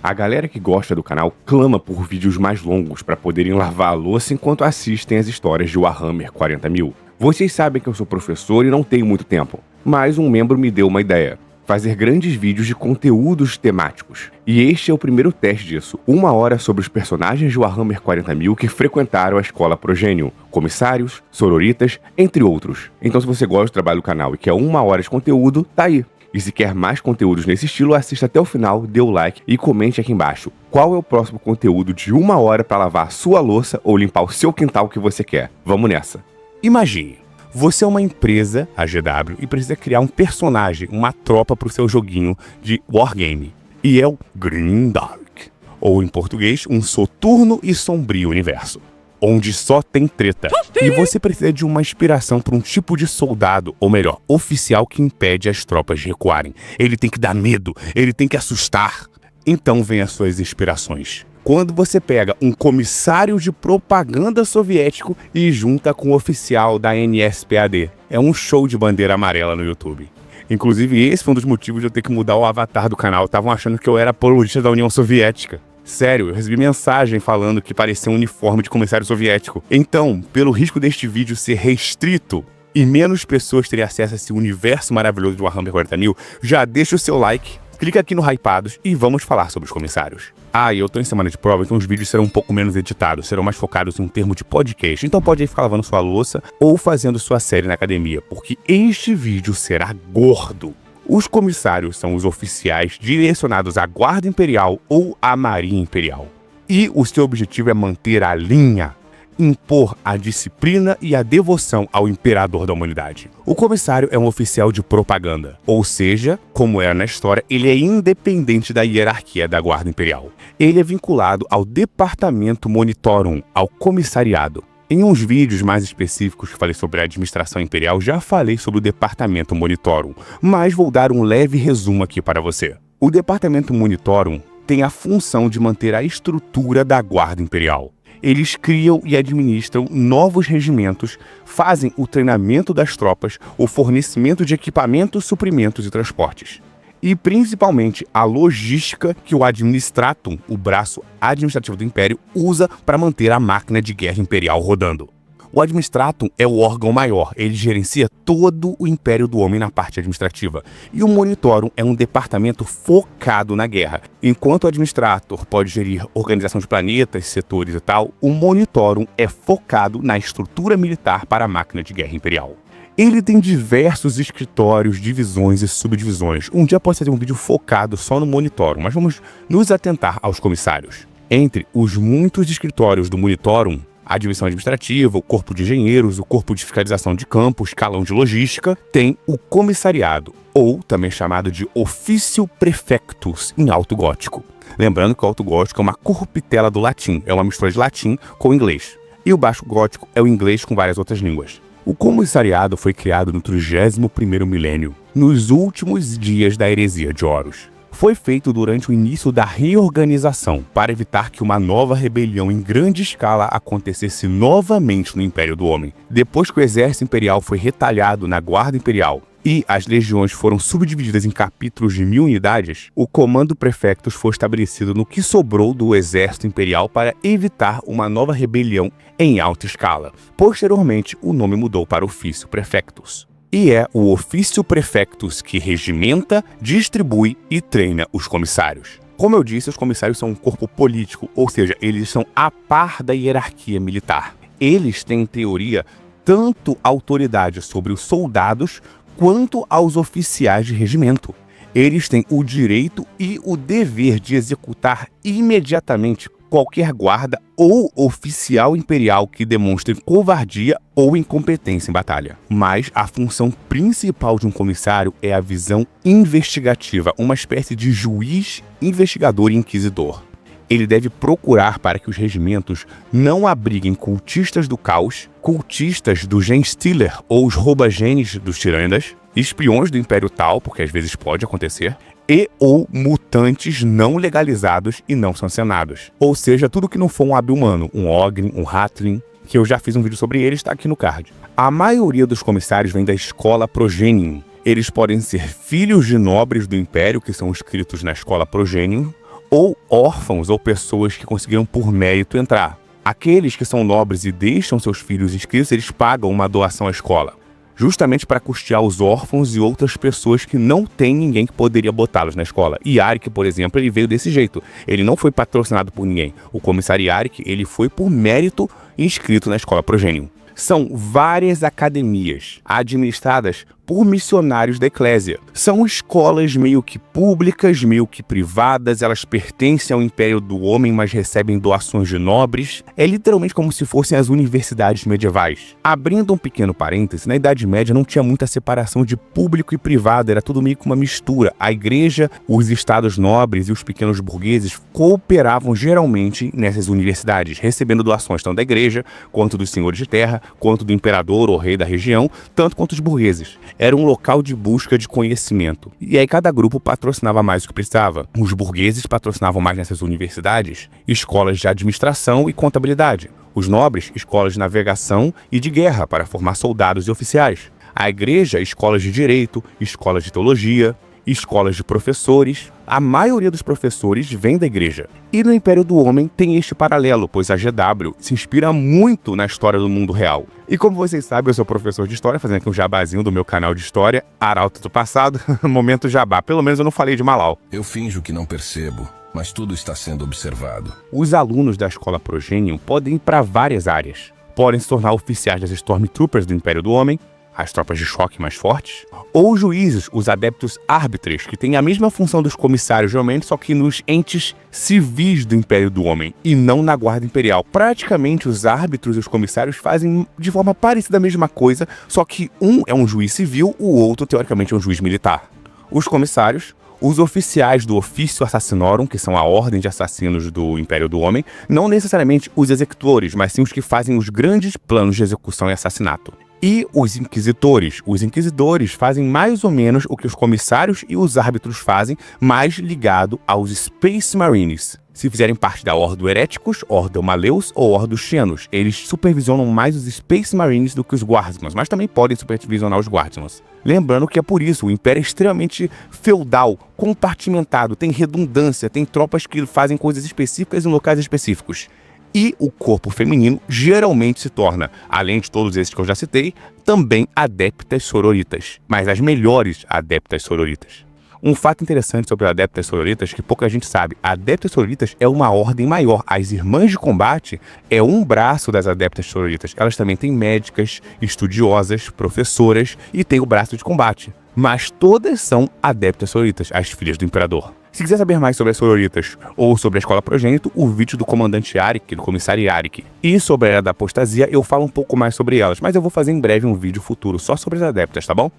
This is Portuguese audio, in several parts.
A galera que gosta do canal clama por vídeos mais longos para poderem lavar a louça enquanto assistem as histórias de Warhammer 40.000. Vocês sabem que eu sou professor e não tenho muito tempo, mas um membro me deu uma ideia: fazer grandes vídeos de conteúdos temáticos. E este é o primeiro teste disso, 1 hora sobre os personagens de Warhammer 40.000 que frequentaram a escola Progenium, comissários, sororitas, entre outros. Então se você gosta do trabalho do canal e quer 1 hora de conteúdo, tá aí. E se quer mais conteúdos nesse estilo, assista até o final, dê o like e comente aqui embaixo qual é o próximo conteúdo de 1 hora para lavar a sua louça ou limpar o seu quintal que você quer. Vamos nessa! Imagine, você é uma empresa, a GW, e precisa criar um personagem, uma tropa para o seu joguinho de Wargame. E é o Grimdark, ou em português, um soturno e sombrio universo, onde só tem treta. E você precisa de uma inspiração para um tipo de soldado, ou melhor, oficial que impede as tropas de recuarem. Ele tem que dar medo, ele tem que assustar. Então vem as suas inspirações. Quando você pega um comissário de propaganda soviético e junta com o oficial da NSPAD. É um show de bandeira amarela no YouTube. Inclusive, esse foi um dos motivos de eu ter que mudar o avatar do canal. Estavam achando que eu era apologista da União Soviética. Sério, eu recebi mensagem falando que parecia um uniforme de comissário soviético. Então, pelo risco deste vídeo ser restrito e menos pessoas terem acesso a esse universo maravilhoso de Warhammer 40.000, já deixa o seu like, clica aqui no Hypados e vamos falar sobre os comissários. E eu tô em semana de prova, então os vídeos serão um pouco menos editados, serão mais focados em um termo de podcast. Então pode aí ficar lavando sua louça ou fazendo sua série na academia, porque este vídeo será gordo. Os comissários são os oficiais direcionados à Guarda Imperial ou à Marinha Imperial. E o seu objetivo é manter a linha, impor a disciplina e a devoção ao imperador da humanidade. O comissário é um oficial de propaganda, ou seja, como era na história, ele é independente da hierarquia da Guarda Imperial. Ele é vinculado ao Departamento Monitorum, ao comissariado. Em uns vídeos mais específicos que falei sobre a administração imperial, já falei sobre o Departamento Monitorum, mas vou dar um leve resumo aqui para você. O Departamento Monitorum tem a função de manter a estrutura da Guarda Imperial. Eles criam e administram novos regimentos, fazem o treinamento das tropas, o fornecimento de equipamentos, suprimentos e transportes. E principalmente a logística que o Administratum, o braço administrativo do Império, usa para manter a máquina de guerra imperial rodando. O Administratum é o órgão maior, ele gerencia todo o Império do Homem na parte administrativa. E o Monitorum é um departamento focado na guerra. Enquanto o Administrator pode gerir organização de planetas, setores e tal, o Monitorum é focado na estrutura militar para a máquina de guerra imperial. Ele tem diversos escritórios, divisões e subdivisões. Um dia pode ser um vídeo focado só no Monitorum, mas vamos nos atentar aos comissários. Entre os muitos escritórios do Monitorum, a divisão administrativa, o corpo de engenheiros, o corpo de fiscalização de campo, o escalão de logística, tem o comissariado, ou também chamado de Officio Praefectus, em alto gótico. Lembrando que o alto gótico é uma corruptela do latim, é uma mistura de latim com inglês. E o baixo gótico é o inglês com várias outras línguas. O comissariado foi criado no 31º milênio, nos últimos dias da heresia de Horus. Foi feito durante o início da reorganização, para evitar que uma nova rebelião em grande escala acontecesse novamente no Império do Homem. Depois que o exército imperial foi retalhado na Guarda Imperial e as legiões foram subdivididas em capítulos de 1000 unidades, o Comando Praefectus foi estabelecido no que sobrou do exército imperial para evitar uma nova rebelião em alta escala. Posteriormente, o nome mudou para Officio Praefectus. E é o Officio Praefectus que regimenta, distribui e treina os comissários. Como eu disse, os comissários são um corpo político, ou seja, eles são a par da hierarquia militar. Eles têm, em teoria, tanto autoridade sobre os soldados quanto aos oficiais de regimento. Eles têm o direito e o dever de executar imediatamente qualquer guarda ou oficial imperial que demonstre covardia ou incompetência em batalha. Mas a função principal de um comissário é a visão investigativa, uma espécie de juiz, investigador e inquisidor. Ele deve procurar para que os regimentos não abriguem cultistas do caos, cultistas do Genstealer ou os rouba-genes dos tirânidas, espiões do Império Tal, porque às vezes pode acontecer, e ou mutantes não legalizados e não sancionados. Ou seja, tudo que não for um ab-humano, um Ogre, um Hatling, que eu já fiz um vídeo sobre eles, está aqui no card. A maioria dos comissários vem da escola Progenium. Eles podem ser filhos de nobres do Império, que são inscritos na escola Progenium, ou órfãos ou pessoas que conseguiram por mérito entrar. Aqueles que são nobres e deixam seus filhos inscritos, eles pagam uma doação à escola, justamente para custear os órfãos e outras pessoas que não tem ninguém que poderia botá-los na escola. E Arik, por exemplo, ele veio desse jeito. Ele não foi patrocinado por ninguém. O comissário Arik, ele foi por mérito inscrito na escola Progenium. São várias academias administradas por missionários da eclésia. São escolas meio que públicas, meio que privadas, elas pertencem ao Império do Homem, mas recebem doações de nobres. É literalmente como se fossem as universidades medievais. Abrindo um pequeno parêntese, na Idade Média não tinha muita separação de público e privado, era tudo meio que uma mistura. A igreja, os estados nobres e os pequenos burgueses cooperavam geralmente nessas universidades, recebendo doações tanto da igreja, quanto dos senhores de terra, quanto do imperador ou rei da região, tanto quanto os burgueses. Era um local de busca de conhecimento. E aí cada grupo patrocinava mais o que precisava. Os burgueses patrocinavam mais nessas universidades escolas de administração e contabilidade. Os nobres, escolas de navegação e de guerra para formar soldados e oficiais. A igreja, escolas de direito, escolas de teologia, escolas de professores. A maioria dos professores vem da igreja. E no Império do Homem tem este paralelo, pois a GW se inspira muito na história do mundo real. E como vocês sabem, eu sou professor de história, fazendo aqui um jabazinho do meu canal de história, Arauto do Passado, momento jabá. Pelo menos eu não falei de Malau. Eu finjo que não percebo, mas tudo está sendo observado. Os alunos da escola Progenium podem ir para várias áreas. Podem se tornar oficiais das Stormtroopers do Império do Homem, as tropas de choque mais fortes, ou juízes, os adeptos árbitres, que têm a mesma função dos comissários geralmente, só que nos entes civis do Império do Homem, e não na Guarda Imperial. Praticamente os árbitros e os comissários fazem de forma parecida a mesma coisa, só que um é um juiz civil, o outro teoricamente é um juiz militar. Os comissários, os oficiais do Officio Assassinorum, que são a ordem de assassinos do Império do Homem, não necessariamente os executores, mas sim os que fazem os grandes planos de execução e assassinato. E os inquisitores. Os inquisidores fazem mais ou menos o que os comissários e os árbitros fazem, mais ligado aos Space Marines. Se fizerem parte da Ordo Heréticos, Ordo Maleus ou Ordo Xenos, eles supervisionam mais os Space Marines do que os Guardsmans, mas também podem supervisionar os Guardsmans. Lembrando que é por isso, o Império é extremamente feudal, compartimentado, tem redundância, tem tropas que fazem coisas específicas em locais específicos. E o corpo feminino geralmente se torna, além de todos esses que eu já citei, também adeptas sororitas, mas as melhores adeptas sororitas. Um fato interessante sobre adeptas sororitas que pouca gente sabe, adeptas sororitas é uma ordem maior. As irmãs de combate é um braço das adeptas sororitas. Elas também têm médicas, estudiosas, professoras e têm o braço de combate. Mas todas são adeptas sororitas, as filhas do imperador. Se quiser saber mais sobre as sororitas ou sobre a escola Progênito, o vídeo do comandante Arik, do comissário Arik, e sobre a era da apostasia, eu falo um pouco mais sobre elas, mas eu vou fazer em breve um vídeo futuro só sobre as adeptas, tá bom?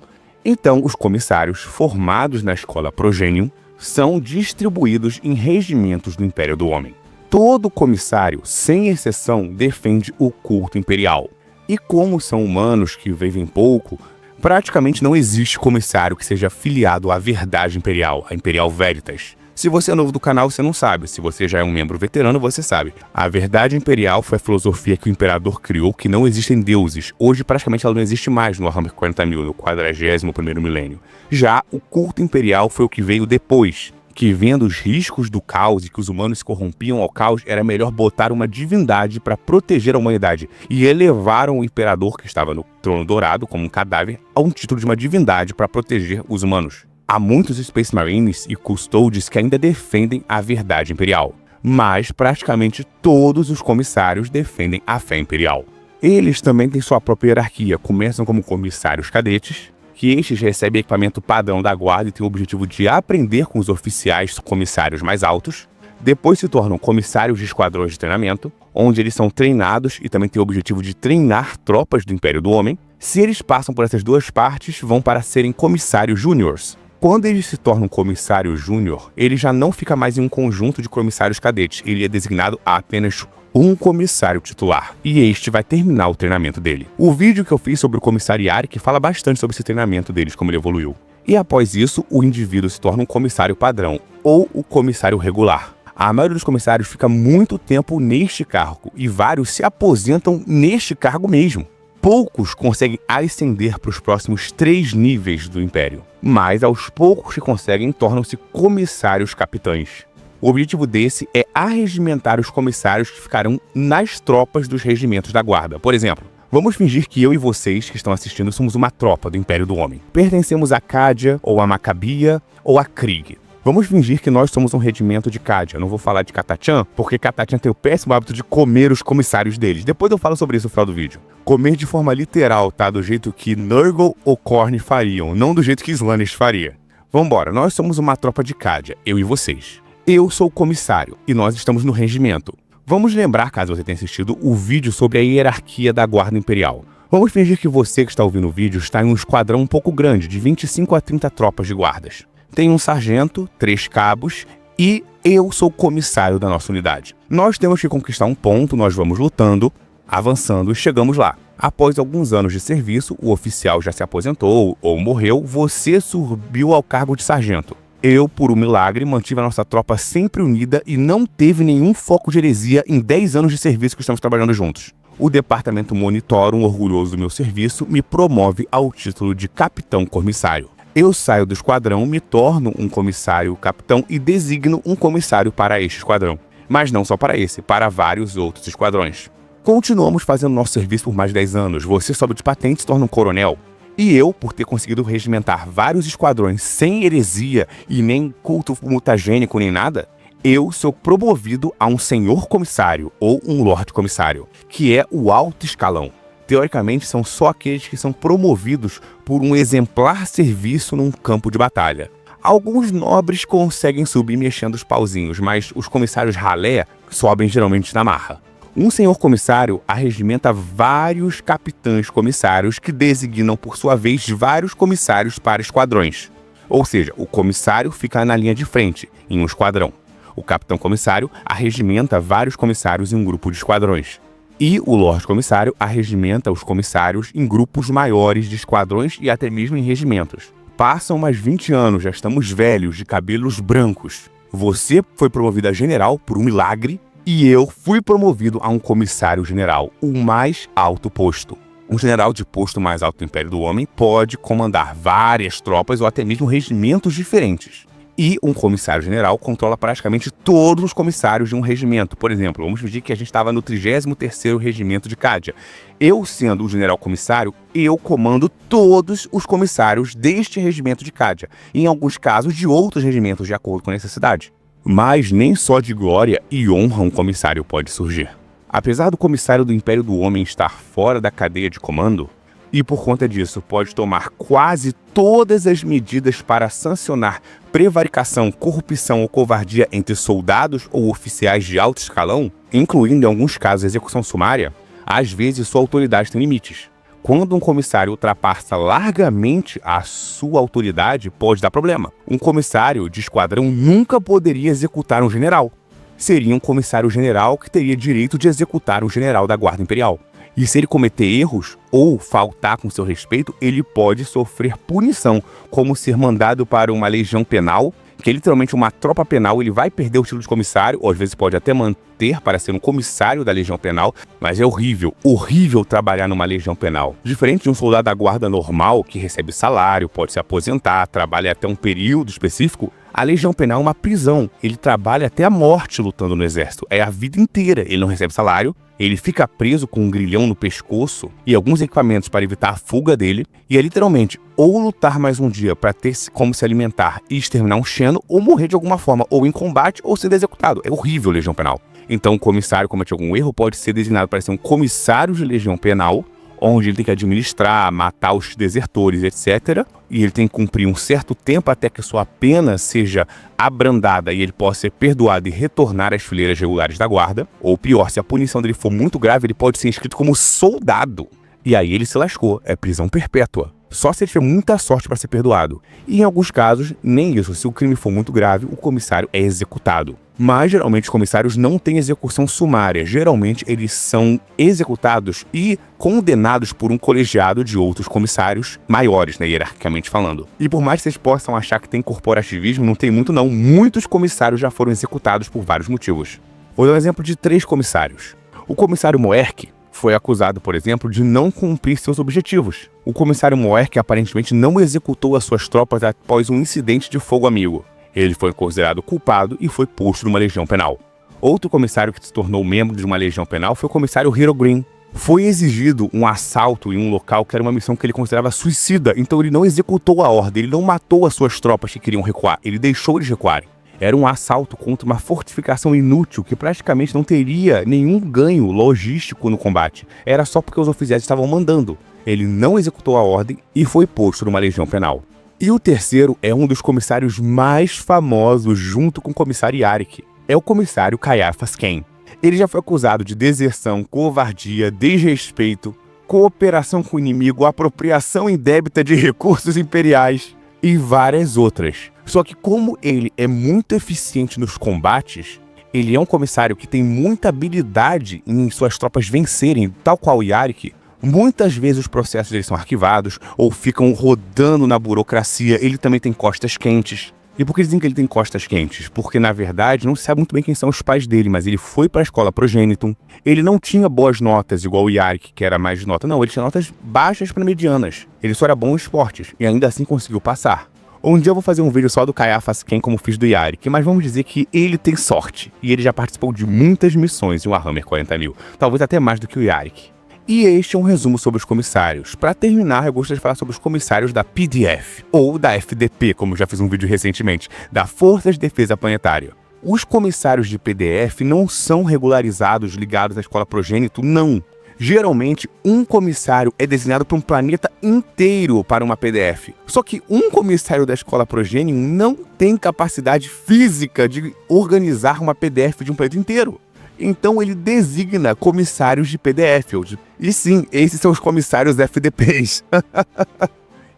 Então, os comissários formados na escola Progenium são distribuídos em regimentos do Império do Homem. Todo comissário, sem exceção, defende o culto imperial. E como são humanos que vivem pouco, praticamente não existe comissário que seja afiliado à Verdade Imperial, a Imperial Veritas. Se você é novo do canal, você não sabe. Se você já é um membro veterano, você sabe. A Verdade Imperial foi a filosofia que o Imperador criou, que não existem deuses. Hoje, praticamente, ela não existe mais no Warhammer 40.000, no 41º milênio. Já o culto imperial foi o que veio depois, que vendo os riscos do caos e que os humanos se corrompiam ao caos, era melhor botar uma divindade para proteger a humanidade. E elevaram o Imperador, que estava no trono dourado, como um cadáver, a um título de uma divindade para proteger os humanos. Há muitos Space Marines e Custodes que ainda defendem a Verdade Imperial, mas praticamente todos os comissários defendem a fé imperial. Eles também têm sua própria hierarquia, começam como comissários cadetes, que estes recebem equipamento padrão da guarda e têm o objetivo de aprender com os oficiais comissários mais altos. Depois se tornam comissários de esquadrões de treinamento, onde eles são treinados e também têm o objetivo de treinar tropas do Império do Homem. Se eles passam por essas duas partes, vão para serem comissários júniors. Quando ele se torna um comissário júnior, ele já não fica mais em um conjunto de comissários cadetes, ele é designado a apenas um comissário titular, e este vai terminar o treinamento dele. O vídeo que eu fiz sobre o comissário Arik fala bastante sobre esse treinamento deles, como ele evoluiu. E após isso, o indivíduo se torna um comissário padrão, ou o comissário regular. A maioria dos comissários fica muito tempo neste cargo, e vários se aposentam neste cargo mesmo. Poucos conseguem ascender para os próximos 3 níveis do Império, mas aos poucos que conseguem tornam-se comissários capitães. O objetivo desse é arregimentar os comissários que ficarão nas tropas dos regimentos da guarda. Por exemplo, vamos fingir que eu e vocês que estão assistindo somos uma tropa do Império do Homem. Pertencemos a Cádia, ou a Macabia, ou a Krieg. Vamos fingir que nós somos um regimento de Cádia. Eu não vou falar de Catachan, porque Catachan tem o péssimo hábito de comer os comissários deles. Depois eu falo sobre isso no final do vídeo. Comer de forma literal, tá? Do jeito que Nurgle ou Khorne fariam, não do jeito que Slaanesh faria. Vambora, nós somos uma tropa de Cádia, eu e vocês. Eu sou o comissário e nós estamos no regimento. Vamos lembrar, caso você tenha assistido, o vídeo sobre a hierarquia da Guarda Imperial. Vamos fingir que você que está ouvindo o vídeo está em um esquadrão um pouco grande, de 25 a 30 tropas de guardas. Tem um sargento, 3 cabos e eu sou o comissário da nossa unidade. Nós temos que conquistar um ponto, nós vamos lutando, avançando e chegamos lá. Após alguns anos de serviço, o oficial já se aposentou ou morreu, você subiu ao cargo de sargento. Eu, por um milagre, mantive a nossa tropa sempre unida e não teve nenhum foco de heresia em 10 anos de serviço que estamos trabalhando juntos. O departamento Monitorum, orgulhoso do meu serviço, me promove ao título de capitão comissário. Eu saio do esquadrão, me torno um comissário capitão e designo um comissário para este esquadrão. Mas não só para esse, para vários outros esquadrões. Continuamos fazendo nosso serviço por mais de 10 anos. Você sobe de patente e se torna um coronel. E eu, por ter conseguido regimentar vários esquadrões sem heresia e nem culto mutagênico nem nada, eu sou promovido a um senhor comissário ou um lorde comissário, que é o alto escalão. Teoricamente, são só aqueles que são promovidos por um exemplar serviço num campo de batalha. Alguns nobres conseguem subir mexendo os pauzinhos, mas os comissários ralé sobem geralmente na marra. Um senhor comissário arregimenta vários capitães comissários que designam, por sua vez, vários comissários para esquadrões. Ou seja, o comissário fica na linha de frente, em um esquadrão. O capitão comissário arregimenta vários comissários em um grupo de esquadrões. E o lorde comissário arregimenta os comissários em grupos maiores de esquadrões e até mesmo em regimentos. Passam mais 20 anos, já estamos velhos, de cabelos brancos. Você foi promovido a general por um milagre, e eu fui promovido a um comissário-general, o mais alto posto. Um general de posto mais alto do Império do Homem pode comandar várias tropas ou até mesmo regimentos diferentes. E um comissário-general controla praticamente todos os comissários de um regimento. Por exemplo, vamos dizer que a gente estava no 33º Regimento de Cádia. Eu, sendo o general-comissário, eu comando todos os comissários deste regimento de Cádia. E, em alguns casos, de outros regimentos, de acordo com a necessidade. Mas nem só de glória e honra um comissário pode surgir. Apesar do comissário do Império do Homem estar fora da cadeia de comando, e por conta disso pode tomar quase todas as medidas para sancionar prevaricação, corrupção ou covardia entre soldados ou oficiais de alto escalão, incluindo em alguns casos execução sumária, às vezes sua autoridade tem limites. Quando um comissário ultrapassa largamente a sua autoridade, pode dar problema. Um comissário de esquadrão nunca poderia executar um general. Seria um comissário-general que teria direito de executar um general da Guarda Imperial. E se ele cometer erros ou faltar com seu respeito, ele pode sofrer punição, como ser mandado para uma legião penal, que é literalmente uma tropa penal. Ele vai perder o título de comissário, ou às vezes pode até manter para ser um comissário da legião penal, mas é horrível trabalhar numa legião penal. Diferente de um soldado da guarda normal, que recebe salário, pode se aposentar, trabalha até um período específico, a legião penal é uma prisão. Ele trabalha até a morte lutando no exército. É a vida inteira. Ele não recebe salário, ele fica preso com um grilhão no pescoço e alguns equipamentos para evitar a fuga dele, e é literalmente ou lutar mais um dia para ter como se alimentar e exterminar um Xeno, ou morrer de alguma forma, ou em combate, ou ser executado. É horrível a legião penal. Então, o comissário comete algum erro, pode ser designado para ser um comissário de legião penal, onde ele tem que administrar, matar os desertores, etc. E ele tem que cumprir um certo tempo até que sua pena seja abrandada e ele possa ser perdoado e retornar às fileiras regulares da guarda. Ou pior, se a punição dele for muito grave, ele pode ser inscrito como soldado. E aí ele se lascou, é prisão perpétua. Só se ele tiver muita sorte para ser perdoado. E em alguns casos, nem isso. Se o crime for muito grave, o comissário é executado. Mas geralmente os comissários não têm execução sumária. Geralmente eles são executados e condenados por um colegiado de outros comissários maiores, né, hierarquicamente falando. E por mais que vocês possam achar que tem corporativismo, não tem muito não. Muitos comissários já foram executados por vários motivos. Vou dar um exemplo de 3 comissários. O comissário Moerk foi acusado, por exemplo, de não cumprir seus objetivos. O comissário Moerk aparentemente não executou as suas tropas após um incidente de fogo amigo. Ele foi considerado culpado e foi posto numa legião penal. Outro comissário que se tornou membro de uma legião penal foi o comissário Hero Green. Foi exigido um assalto em um local que era uma missão que ele considerava suicida, então ele não executou a ordem, ele não matou as suas tropas que queriam recuar, ele deixou eles recuarem. Era um assalto contra uma fortificação inútil que praticamente não teria nenhum ganho logístico no combate. Era só porque os oficiais estavam mandando. Ele não executou a ordem e foi posto numa legião penal. E o terceiro é um dos comissários mais famosos junto com o comissário Yarick. É o comissário Caiaphas Cain. Ele já foi acusado de deserção, covardia, desrespeito, cooperação com o inimigo, apropriação indébita de recursos imperiais e várias outras. Só que como ele é muito eficiente nos combates, ele é um comissário que tem muita habilidade em suas tropas vencerem, tal qual o Yarick. Muitas vezes os processos dele são arquivados ou ficam rodando na burocracia. Ele também tem costas quentes. E por que dizem que ele tem costas quentes? Porque, na verdade, não se sabe muito bem quem são os pais dele, mas ele foi para a escola Progenitum. Ele não tinha boas notas, igual o Yarick, que era mais de nota. Não, ele tinha notas baixas para medianas. Ele só era bom em esportes, e ainda assim conseguiu passar. Um dia eu vou fazer um vídeo só do Caiaphas Cain como fiz do Yarick, mas vamos dizer que ele tem sorte. E ele já participou de muitas missões em Warhammer 40.000. Talvez até mais do que o Yarick. E este é um resumo sobre os comissários. Para terminar, eu gostaria de falar sobre os comissários da PDF, ou da FDP, como já fiz um vídeo recentemente, da Força de Defesa Planetária. Os comissários de PDF não são regularizados ligados à escola Progenitum, não. Geralmente, um comissário é designado para um planeta inteiro para uma PDF. Só que um comissário da escola Progenitum não tem capacidade física de organizar uma PDF de um planeta inteiro. Então ele designa comissários de PDF. E sim, esses são os comissários FDPs.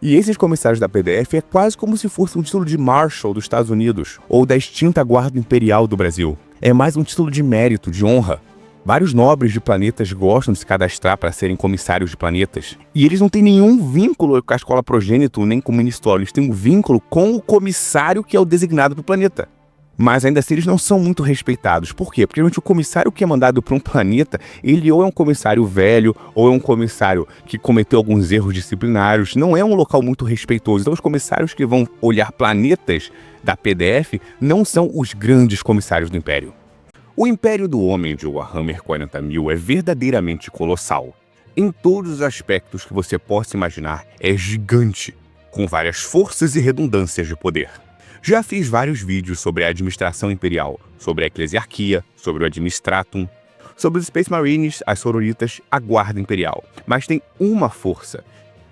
E esses comissários da PDF é quase como se fosse um título de Marshal dos Estados Unidos, ou da extinta Guarda Imperial do Brasil. É mais um título de mérito, de honra. Vários nobres de planetas gostam de se cadastrar para serem comissários de planetas. E eles não têm nenhum vínculo com a escola Progenitum, nem com o Ministério. Eles têm um vínculo com o comissário que é o designado para o planeta. Mas ainda assim eles não são muito respeitados. Por quê? Porque realmente o comissário que é mandado para um planeta, ele ou é um comissário velho, ou é um comissário que cometeu alguns erros disciplinares. Não é um local muito respeitoso. Então os comissários que vão olhar planetas da PDF não são os grandes comissários do Império. O Império do Homem de Warhammer 40.000 é verdadeiramente colossal. Em todos os aspectos que você possa imaginar, é gigante, com várias forças e redundâncias de poder. Já fiz vários vídeos sobre a administração imperial, sobre a eclesiarquia, sobre o administratum, sobre os Space Marines, as sororitas, a guarda imperial. Mas tem uma força,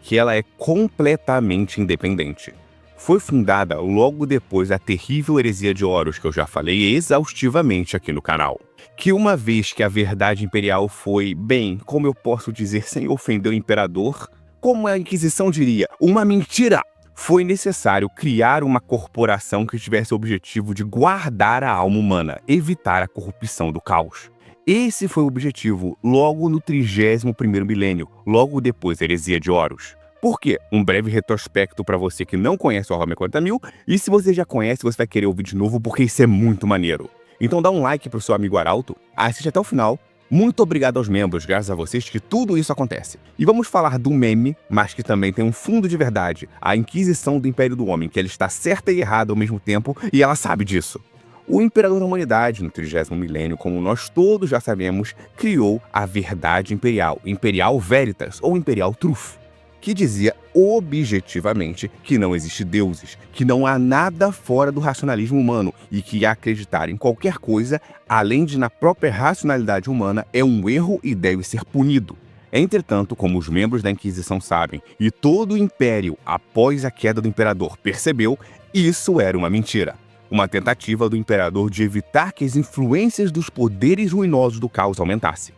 que ela é completamente independente. Foi fundada logo depois da terrível heresia de Horus, que eu já falei exaustivamente aqui no canal. Que uma vez que a verdade imperial foi, bem, como eu posso dizer sem ofender o imperador, como a Inquisição diria, uma mentira, foi necessário criar uma corporação que tivesse o objetivo de guardar a alma humana, evitar a corrupção do caos. Esse foi o objetivo logo no 31º milênio, logo depois da heresia de Horus. Por quê? Um breve retrospecto para você que não conhece o Warhammer 40.000, e se você já conhece, você vai querer ouvir de novo, porque isso é muito maneiro. Então dá um like pro seu amigo Arauto, assiste até o final. Muito obrigado aos membros, graças a vocês que tudo isso acontece. E vamos falar do meme, mas que também tem um fundo de verdade, a Inquisição do Império do Homem, que ela está certa e errada ao mesmo tempo, e ela sabe disso. O Imperador da Humanidade, no 30º milênio, como nós todos já sabemos, criou a Verdade Imperial, Imperial Veritas, ou Imperial Truth, que dizia objetivamente que não existe deuses, que não há nada fora do racionalismo humano e que acreditar em qualquer coisa, além de na própria racionalidade humana, é um erro e deve ser punido. Entretanto, como os membros da Inquisição sabem, e todo o Império, após a queda do Imperador, percebeu, isso era uma mentira. Uma tentativa do Imperador de evitar que as influências dos poderes ruinosos do caos aumentassem.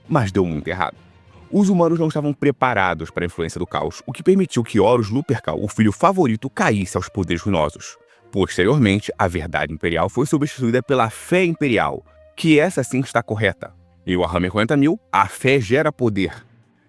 Mas deu muito errado. Os humanos não estavam preparados para a influência do caos, o que permitiu que Horus Lupercal, o filho favorito, caísse aos poderes ruinosos. Posteriormente, a verdade imperial foi substituída pela fé imperial, que essa sim está correta. Em Warhammer 40.000, a fé gera poder.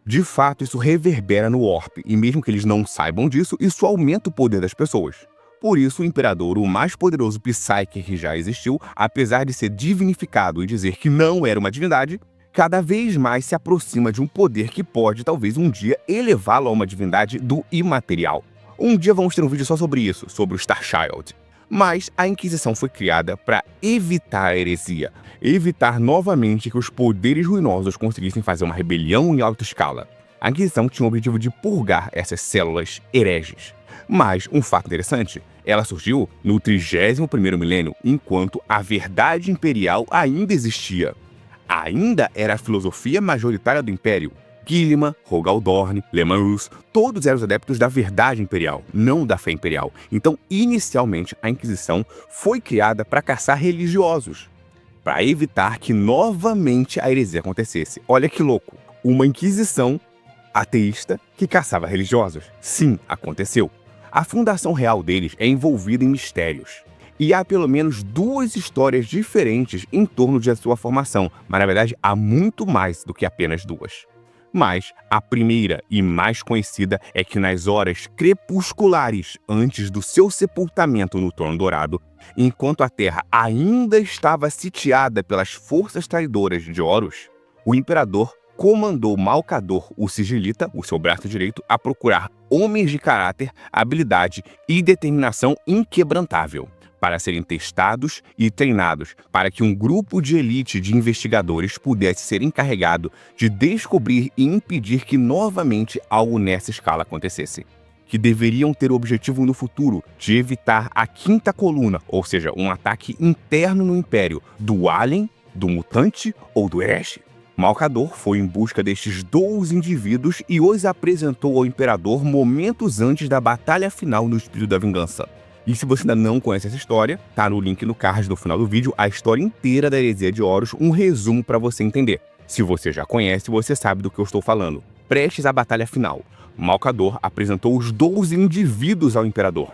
De fato, isso reverbera no Warp, e mesmo que eles não saibam disso, isso aumenta o poder das pessoas. Por isso, o Imperador, o mais poderoso Psyker que já existiu, apesar de ser divinificado e dizer que não era uma divindade, cada vez mais se aproxima de um poder que pode, talvez um dia, elevá-lo a uma divindade do imaterial. Um dia vamos ter um vídeo só sobre isso, sobre o Starchild. Mas a Inquisição foi criada para evitar a heresia, evitar novamente que os poderes ruinosos conseguissem fazer uma rebelião em alta escala. A Inquisição tinha o objetivo de purgar essas células hereges. Mas um fato interessante, ela surgiu no 31º milênio, enquanto a verdade imperial ainda existia. Ainda era a filosofia majoritária do Império. Guilliman, Rogal Dorn, Leman Russ, todos eram os adeptos da verdade imperial, não da fé imperial. Então, inicialmente, a Inquisição foi criada para caçar religiosos, para evitar que novamente a heresia acontecesse. Olha que louco, uma Inquisição ateísta que caçava religiosos. Sim, aconteceu. A fundação real deles é envolvida em mistérios. E há pelo menos 2 histórias diferentes em torno de sua formação, mas na verdade há muito mais do que apenas 2. Mas a primeira e mais conhecida é que nas horas crepusculares antes do seu sepultamento no Trono Dourado, enquanto a Terra ainda estava sitiada pelas forças traidoras de Horus, o Imperador comandou Malcador, o Sigilita, o seu braço direito, a procurar homens de caráter, habilidade e determinação inquebrantável, para serem testados e treinados, para que um grupo de elite de investigadores pudesse ser encarregado de descobrir e impedir que novamente algo nessa escala acontecesse. Que deveriam ter o objetivo no futuro de evitar a quinta coluna, ou seja, um ataque interno no Império, do Alien, do Mutante ou do Herege. Malcador foi em busca destes 12 indivíduos e os apresentou ao Imperador momentos antes da batalha final no Espírito da Vingança. E se você ainda não conhece essa história, tá no link no card no final do vídeo, a história inteira da heresia de Horus, um resumo para você entender. Se você já conhece, você sabe do que eu estou falando. Prestes à batalha final, Malcador apresentou os 12 indivíduos ao Imperador.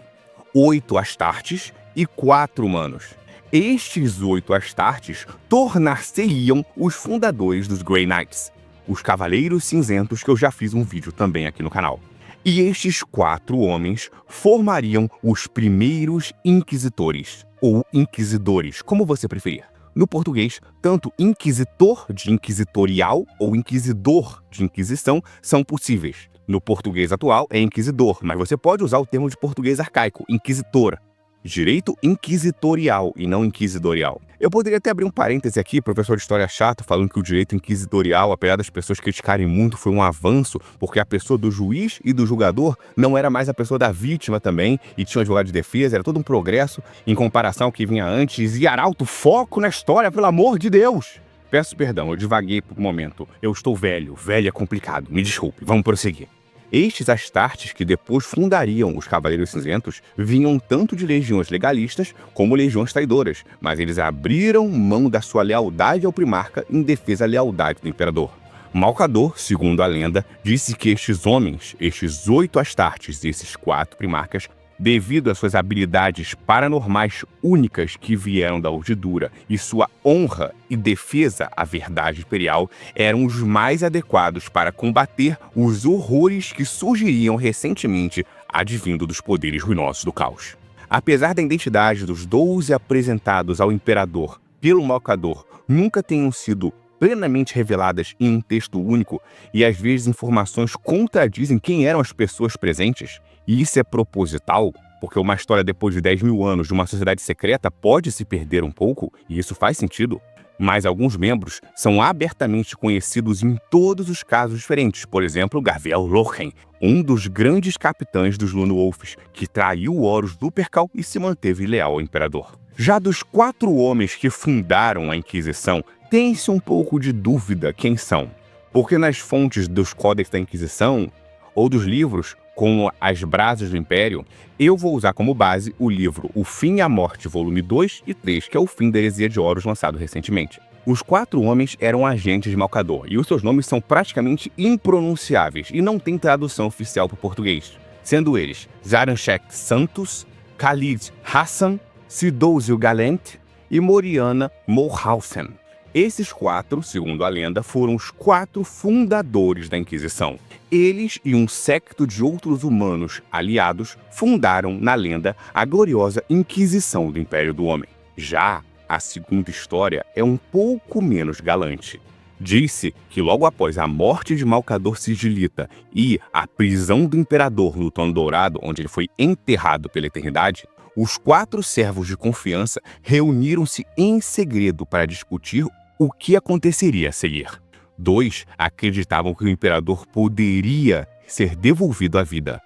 8 Astartes e 4 humanos. Estes 8 Astartes tornar-se-iam os fundadores dos Grey Knights, os Cavaleiros Cinzentos, que eu já fiz um vídeo também aqui no canal. E estes 4 homens formariam os primeiros inquisitores, ou inquisidores, como você preferir. No português, tanto inquisitor de inquisitorial ou inquisidor de inquisição são possíveis. No português atual é inquisidor, mas você pode usar o termo de português arcaico, inquisitor. Direito inquisitorial e não inquisidorial. Eu poderia até abrir um parêntese aqui, professor de história chato, falando que o direito inquisitorial, apesar das pessoas criticarem muito, foi um avanço, porque a pessoa do juiz e do julgador não era mais a pessoa da vítima também, e tinha um advogado de defesa, era todo um progresso em comparação ao que vinha antes. E Arauto, foco na história, pelo amor de Deus! Peço perdão, eu divaguei por um momento. Eu estou velho, velho é complicado, me desculpe, vamos prosseguir. Estes Astartes, que depois fundariam os Cavaleiros Cinzentos, vinham tanto de legiões legalistas como legiões traidoras, mas eles abriram mão da sua lealdade ao primarca em defesa da lealdade do Imperador. Malcador, segundo a lenda, disse que estes homens, estes 8 Astartes e esses 4 primarcas, devido às suas habilidades paranormais únicas que vieram da urdidura e sua honra e defesa à verdade imperial, eram os mais adequados para combater os horrores que surgiriam recentemente advindo dos poderes ruinosos do caos. Apesar da identidade dos 12 apresentados ao Imperador pelo Malcador nunca tenham sido plenamente reveladas em um texto único e às vezes informações contradizem quem eram as pessoas presentes, e isso é proposital, porque uma história depois de 10.000 anos de uma sociedade secreta pode se perder um pouco, e isso faz sentido, mas alguns membros são abertamente conhecidos em todos os casos diferentes. Por exemplo, Gaviel Lochen, um dos grandes capitães dos Lone Wolves, que traiu Horus do Percal e se manteve leal ao Imperador. Já dos 4 homens que fundaram a Inquisição, tem-se um pouco de dúvida quem são, porque nas fontes dos Códex da Inquisição ou dos livros, como As Brasas do Império, eu vou usar como base o livro O Fim e a Morte, volume 2 e 3, que é o Fim da Heresia de Horus, lançado recentemente. Os 4 homens eram agentes de Malcador, e os seus nomes são praticamente impronunciáveis e não têm tradução oficial para o português, sendo eles Zaranshek Santos, Khalid Hassan, Sidósio Galent e Moriana Morhausen. Esses 4, segundo a lenda, foram os 4 fundadores da Inquisição. Eles e um séquito de outros humanos aliados fundaram, na lenda, a gloriosa Inquisição do Império do Homem. Já a segunda história é um pouco menos galante. Disse que logo após a morte de Malcador Sigilita e a prisão do Imperador no Trono Dourado, onde ele foi enterrado pela eternidade, Os 4 servos de confiança reuniram-se em segredo para discutir o que aconteceria a seguir. 2 acreditavam que o imperador poderia ser devolvido à vida.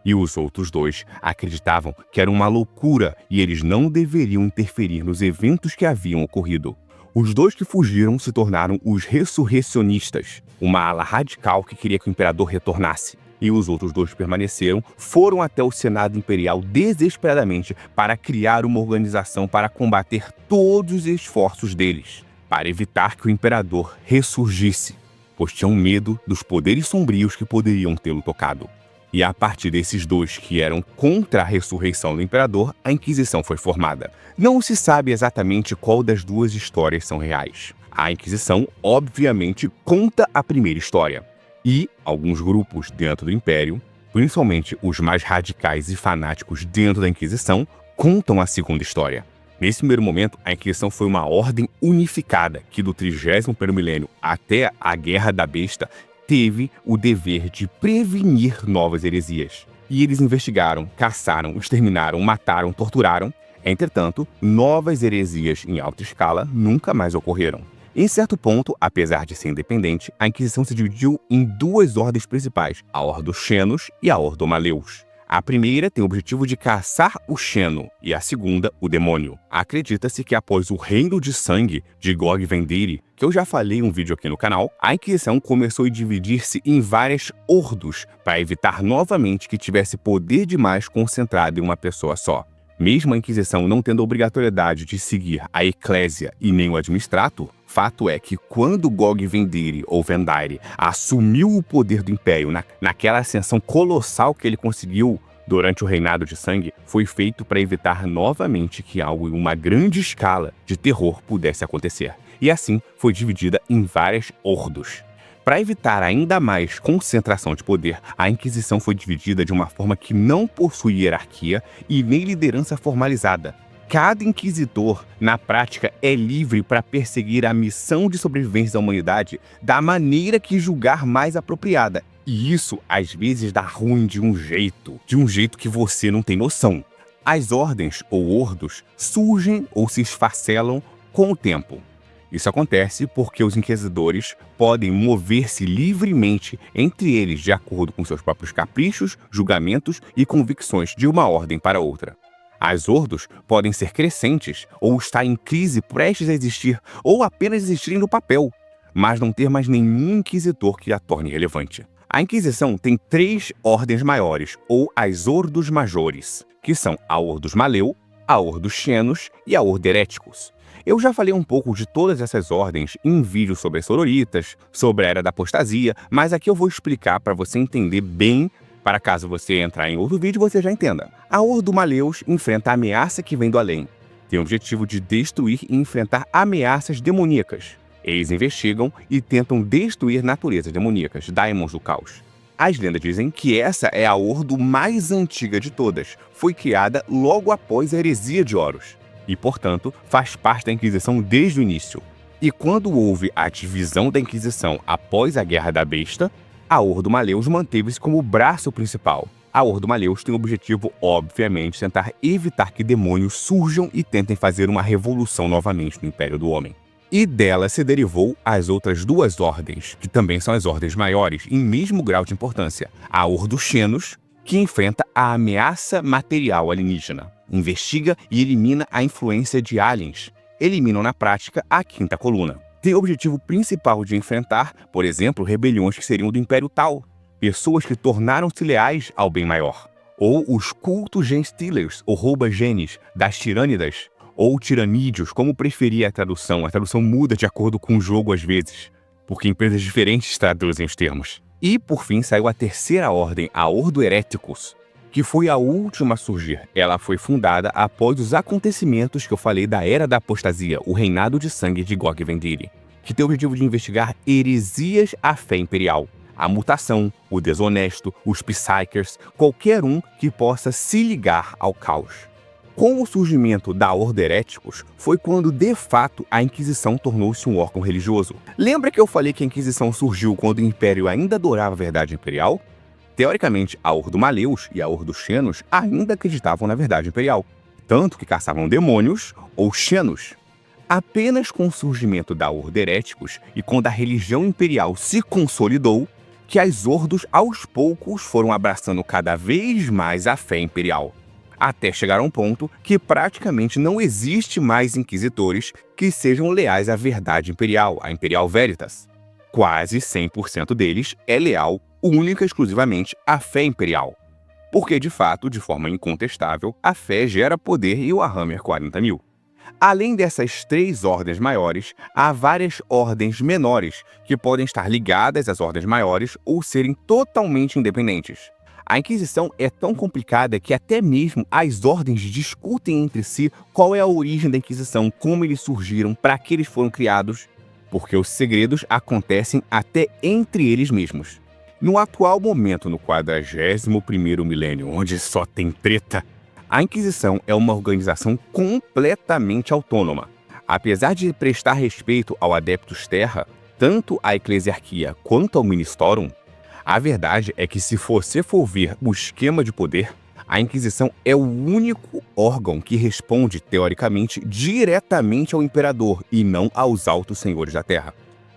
E os outros 2 acreditavam que era uma loucura e eles não deveriam interferir nos eventos que haviam ocorrido. Os 2 que fugiram se tornaram os ressurrecionistas, uma ala radical que queria que o imperador retornasse. E os outros 2 permaneceram, foram até o Senado Imperial desesperadamente para criar uma organização para combater todos os esforços deles, para evitar que o imperador ressurgisse, pois tinham medo dos poderes sombrios que poderiam tê-lo tocado. E a partir desses 2 que eram contra a ressurreição do imperador, a Inquisição foi formada. Não se sabe exatamente qual das 2 histórias são reais. A Inquisição, obviamente, conta a primeira história. E alguns grupos dentro do Império, principalmente os mais radicais e fanáticos dentro da Inquisição, contam a segunda história. Nesse primeiro momento, a Inquisição foi uma ordem unificada que do 31º milênio até a Guerra da Besta teve o dever de prevenir novas heresias. E eles investigaram, caçaram, exterminaram, mataram, torturaram. Entretanto, novas heresias em alta escala nunca mais ocorreram. Em certo ponto, apesar de ser independente, a Inquisição se dividiu em 2 ordens principais, a Ordo Xenos e a Ordo Maleus. A primeira tem o objetivo de caçar o Xeno e a segunda, o demônio. Acredita-se que após o Reino de Sangue de Gog Vendiri, que eu já falei em um vídeo aqui no canal, a Inquisição começou a dividir-se em várias ordos para evitar novamente que tivesse poder demais concentrado em uma pessoa só. Mesmo a Inquisição não tendo a obrigatoriedade de seguir a Eclésia e nem o Administrato, fato é que quando Gog Vendiri ou Vendaire assumiu o poder do Império naquela ascensão colossal que ele conseguiu durante o Reinado de Sangue, foi feito para evitar novamente que algo em uma grande escala de terror pudesse acontecer. E assim foi dividida em várias ordos. Para evitar ainda mais concentração de poder, a Inquisição foi dividida de uma forma que não possui hierarquia e nem liderança formalizada. Cada inquisitor, na prática, é livre para perseguir a missão de sobrevivência da humanidade da maneira que julgar mais apropriada. E isso, às vezes, dá ruim de um jeito que você não tem noção. As ordens ou ordos surgem ou se esfacelam com o tempo. Isso acontece porque os inquisidores podem mover-se livremente entre eles de acordo com seus próprios caprichos, julgamentos e convicções de uma ordem para outra. As ordos podem ser crescentes ou estar em crise prestes a existir ou apenas existirem no papel, mas não ter mais nenhum inquisitor que a torne relevante. A Inquisição tem 3 ordens maiores, ou as Ordos Majores, que são a Ordos Maleu, a Ordos Xenos e a Ordo Heréticos. Eu já falei um pouco de todas essas ordens em vídeos sobre as Sororitas, sobre a Era da Apostasia, mas aqui eu vou explicar para você entender bem, para caso você entrar em outro vídeo você já entenda. A Ordo Maleus enfrenta a ameaça que vem do além. Tem o objetivo de destruir e enfrentar ameaças demoníacas. Eles investigam e tentam destruir naturezas demoníacas, daimons do caos. As lendas dizem que essa é a Ordo mais antiga de todas. Foi criada logo após a heresia de Horus. E, portanto, faz parte da Inquisição desde o início. E quando houve a divisão da Inquisição após a Guerra da Besta, a Ordo Maleus manteve-se como o braço principal. A Ordo Maleus tem o objetivo, obviamente, de tentar evitar que demônios surjam e tentem fazer uma revolução novamente no Império do Homem. E dela se derivou as outras 2 ordens, que também são as ordens maiores, em mesmo grau de importância. A Ordo Xenos, que enfrenta a ameaça material alienígena. Investiga e elimina a influência de aliens. Eliminam na prática a quinta coluna. Tem o objetivo principal de enfrentar, por exemplo, rebeliões que seriam do Império Tal, pessoas que tornaram-se leais ao bem maior. Ou os cultos genstealers, ou rouba-genes, das tirânidas, ou tiranídeos, como preferir a tradução muda de acordo com o jogo às vezes, porque empresas diferentes traduzem os termos. E, por fim, saiu a terceira ordem, a Ordo Heréticos, que foi a última a surgir. Ela foi fundada após os acontecimentos que eu falei da Era da Apostasia, o Reinado de Sangue de Gog Vendiri, que tem o objetivo de investigar heresias à fé imperial, a mutação, o desonesto, os Psykers, qualquer um que possa se ligar ao caos. Com o surgimento da Ordo Heréticos, foi quando, de fato, a Inquisição tornou-se um órgão religioso. Lembra que eu falei que a Inquisição surgiu quando o Império ainda adorava a verdade imperial? Teoricamente, a Ordo Maleus e a Ordo Xenos ainda acreditavam na verdade imperial. tanto que caçavam demônios ou xenos. Apenas com o surgimento da Horda Heréticos e quando a religião imperial se consolidou, que as Ordos aos poucos foram abraçando cada vez mais a fé imperial, até chegar a um ponto que praticamente não existe mais inquisidores que sejam leais à verdade imperial, a Imperial Veritas. Quase 100% deles é leal única e exclusivamente à fé imperial. Porque, de fato, de forma incontestável, a fé gera poder e o Warhammer 40.000. Além dessas 3 ordens maiores, há várias ordens menores que podem estar ligadas às ordens maiores ou serem totalmente independentes. A Inquisição é tão complicada que até mesmo as ordens discutem entre si qual é a origem da Inquisição, como eles surgiram, para que eles foram criados, porque os segredos acontecem até entre eles mesmos. No atual momento, no 41º milênio, onde só tem treta, a Inquisição é uma organização completamente autônoma. Apesar de prestar respeito ao Adeptus Terra, tanto à Eclesiarquia quanto ao Ministorum, a verdade é que se você for ver o esquema de poder, a Inquisição é o único órgão que responde, teoricamente, diretamente ao Imperador e não aos altos senhores da Terra,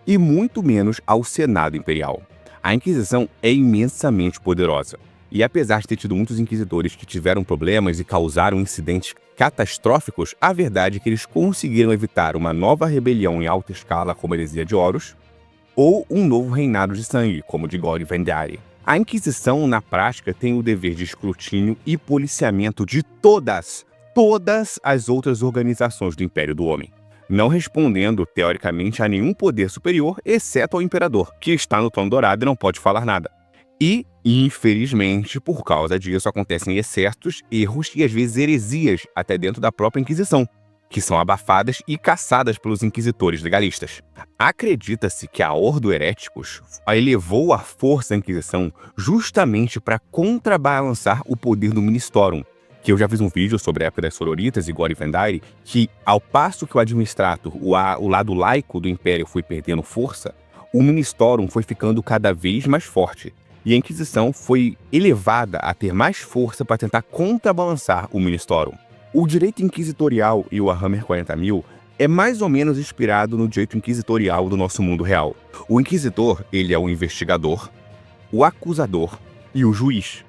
e muito menos ao Senado Imperial. A Inquisição é imensamente poderosa. E apesar de ter tido muitos inquisidores que tiveram problemas e causaram incidentes catastróficos, a verdade é que eles conseguiram evitar uma nova rebelião em alta escala, como a Heresia de Horus, ou um novo reinado de sangue, como o de God Vendari. A Inquisição, na prática, tem o dever de escrutínio e policiamento de todas as outras organizações do Império do Homem, não respondendo, teoricamente, a nenhum poder superior, exceto ao Imperador, que está no trono dourado e não pode falar nada. E, infelizmente, por causa disso, acontecem excessos, erros e às vezes heresias até dentro da própria Inquisição, que são abafadas e caçadas pelos inquisitores legalistas. Acredita-se que a Ordo Heréticos elevou a força da Inquisição justamente para contrabalançar o poder do Ministorum, que eu já fiz um vídeo sobre a época das Sororitas e God Vendari, que ao passo que o Administrator, o lado laico do Império, foi perdendo força, o Ministorum foi ficando cada vez mais forte. E a Inquisição foi elevada a ter mais força para tentar contrabalançar o Ministorum. O direito inquisitorial e o Warhammer 40.000 é mais ou menos inspirado no direito inquisitorial do nosso mundo real. O inquisitor, ele é o investigador, o acusador e o juiz,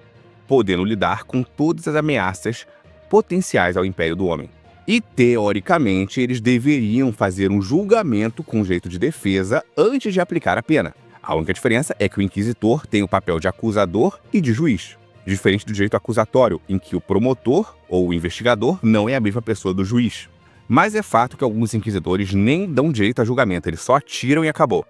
podendo lidar com todas as ameaças potenciais ao Império do Homem. E, teoricamente, eles deveriam fazer um julgamento com jeito de defesa antes de aplicar a pena. A única diferença é que o inquisitor tem o papel de acusador e de juiz, diferente do direito acusatório, em que o promotor ou o investigador não é a mesma pessoa do juiz. Mas é fato que alguns inquisidores nem dão direito a julgamento, eles só atiram e acabou.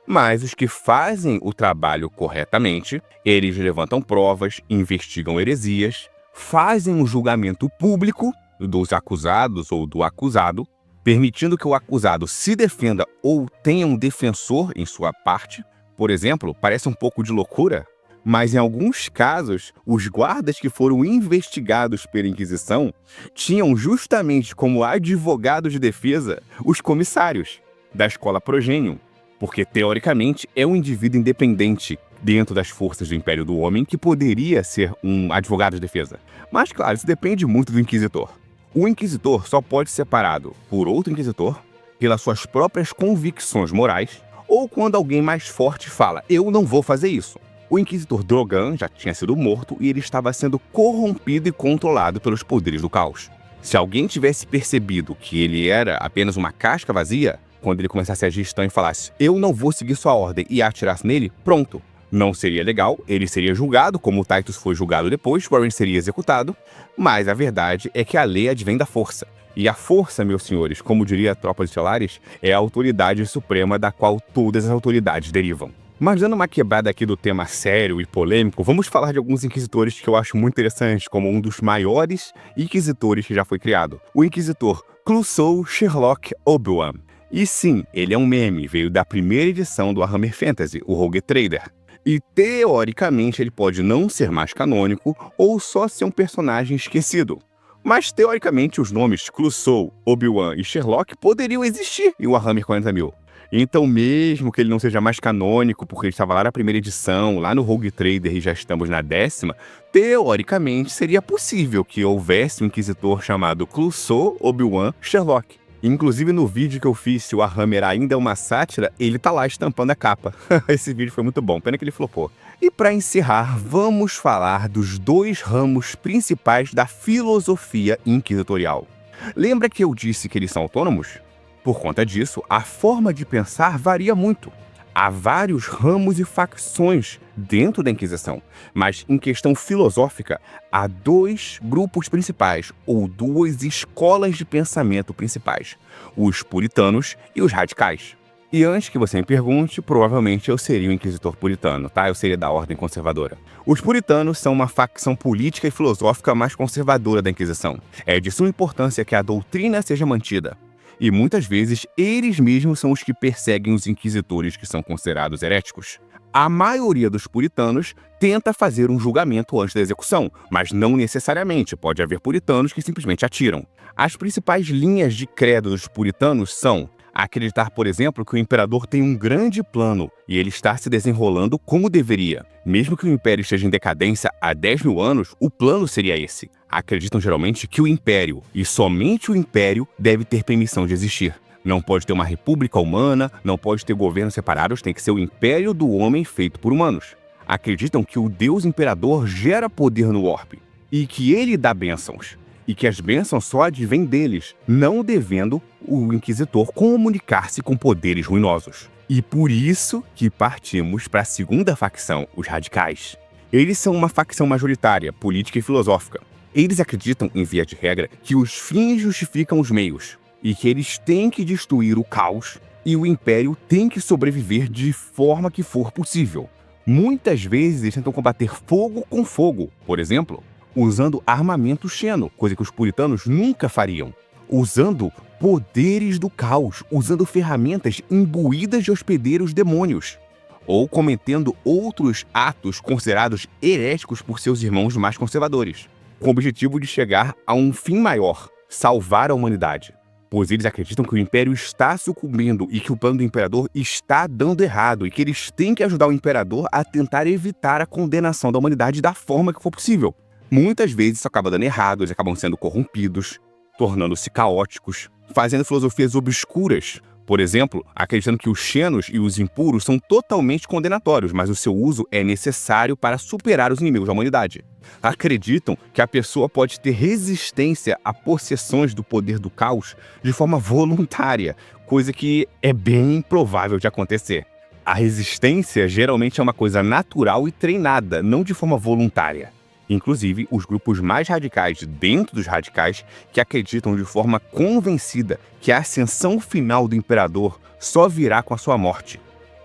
Mas os que fazem o trabalho corretamente, eles levantam provas, investigam heresias, fazem um julgamento público dos acusados ou do acusado, permitindo que o acusado se defenda ou tenha um defensor em sua parte. Por exemplo, parece um pouco de loucura, mas em alguns casos, os guardas que foram investigados pela Inquisição tinham justamente como advogado de defesa os comissários da Escola Progenium, porque teoricamente é um indivíduo independente dentro das forças do Império do Homem que poderia ser um advogado de defesa. Mas claro, isso depende muito do Inquisitor. O Inquisitor só pode ser separado por outro Inquisitor, pelas suas próprias convicções morais, ou quando alguém mais forte fala, eu não vou fazer isso. O Inquisitor Drogan já tinha sido morto e ele estava sendo corrompido e controlado pelos poderes do caos. Se alguém tivesse percebido que ele era apenas uma casca vazia, quando ele começasse a agir estranho e falasse, eu não vou seguir sua ordem e atirasse nele, pronto. Não seria legal, ele seria julgado, como o Titus foi julgado depois, Warren seria executado, mas a verdade é que a lei advém da força. E a força, meus senhores, como diria a Tropa de Stellaris, é a autoridade suprema da qual todas as autoridades derivam. Mas dando uma quebrada aqui do tema sério e polêmico, vamos falar de alguns inquisitores que eu acho muito interessantes, como um dos maiores inquisitores que já foi criado, o inquisitor Clouseau Sherlock Obi-Wan. E sim, ele é um meme, veio da primeira edição do Warhammer Fantasy, o Rogue Trader. E teoricamente ele pode não ser mais canônico ou só ser um personagem esquecido. Mas, teoricamente, os nomes Clouseau, Obi-Wan e Sherlock poderiam existir em Warhammer 40.000. Então, mesmo que ele não seja mais canônico, porque ele estava lá na primeira edição, lá no Rogue Trader e já estamos na 10ª, teoricamente seria possível que houvesse um inquisitor chamado Clouseau, Obi-Wan, Sherlock. Inclusive no vídeo que eu fiz, se o Warhammer ainda é uma sátira, ele tá lá estampando a capa. Esse vídeo foi muito bom, pena que ele flopou. E para encerrar, vamos falar dos 2 ramos principais da filosofia inquisitorial. Lembra que eu disse que eles são autônomos? Por conta disso, a forma de pensar varia muito. Há vários ramos e facções dentro da Inquisição, mas em questão filosófica, há 2 grupos principais, ou 2 escolas de pensamento principais, os puritanos e os radicais. E antes que você me pergunte, provavelmente eu seria um inquisitor puritano, tá? Eu seria da ordem conservadora. Os puritanos são uma facção política e filosófica mais conservadora da Inquisição. É de suma importância que a doutrina seja mantida. E muitas vezes eles mesmos são os que perseguem os inquisitores que são considerados heréticos. A maioria dos puritanos tenta fazer um julgamento antes da execução, mas não necessariamente, pode haver puritanos que simplesmente atiram. As principais linhas de credo dos puritanos são acreditar, por exemplo, que o imperador tem um grande plano e ele está se desenrolando como deveria. Mesmo que o império esteja em decadência há 10 mil anos, o plano seria esse. Acreditam geralmente que o império, e somente o império, deve ter permissão de existir. Não pode ter uma república humana, não pode ter governos separados, tem que ser o império do homem feito por humanos. Acreditam que o Deus Imperador gera poder no orbe e que ele dá bênçãos. E que as bênçãos só advêm deles, não devendo o inquisitor comunicar-se com poderes ruinosos. E por isso que partimos para a segunda facção, os radicais. Eles são uma facção majoritária, política e filosófica. Eles acreditam, em via de regra, que os fins justificam os meios, e que eles têm que destruir o caos, e o império tem que sobreviver de forma que for possível. Muitas vezes eles tentam combater fogo com fogo, por exemplo, usando armamento xeno, coisa que os puritanos nunca fariam. Usando poderes do caos, usando ferramentas imbuídas de hospedeiros demônios. Ou cometendo outros atos considerados heréticos por seus irmãos mais conservadores, com o objetivo de chegar a um fim maior, salvar a humanidade. Pois eles acreditam que o Império está sucumbindo e que o plano do Imperador está dando errado e que eles têm que ajudar o Imperador a tentar evitar a condenação da humanidade da forma que for possível. Muitas vezes isso acaba dando errado, eles acabam sendo corrompidos, tornando-se caóticos, fazendo filosofias obscuras. Por exemplo, acreditando que os xenos e os impuros são totalmente condenatórios, mas o seu uso é necessário para superar os inimigos da humanidade. Acreditam que a pessoa pode ter resistência a possessões do poder do caos de forma voluntária, coisa que é bem improvável de acontecer. A resistência geralmente é uma coisa natural e treinada, não de forma voluntária. Inclusive, os grupos mais radicais dentro dos radicais que acreditam de forma convencida que a ascensão final do imperador só virá com a sua morte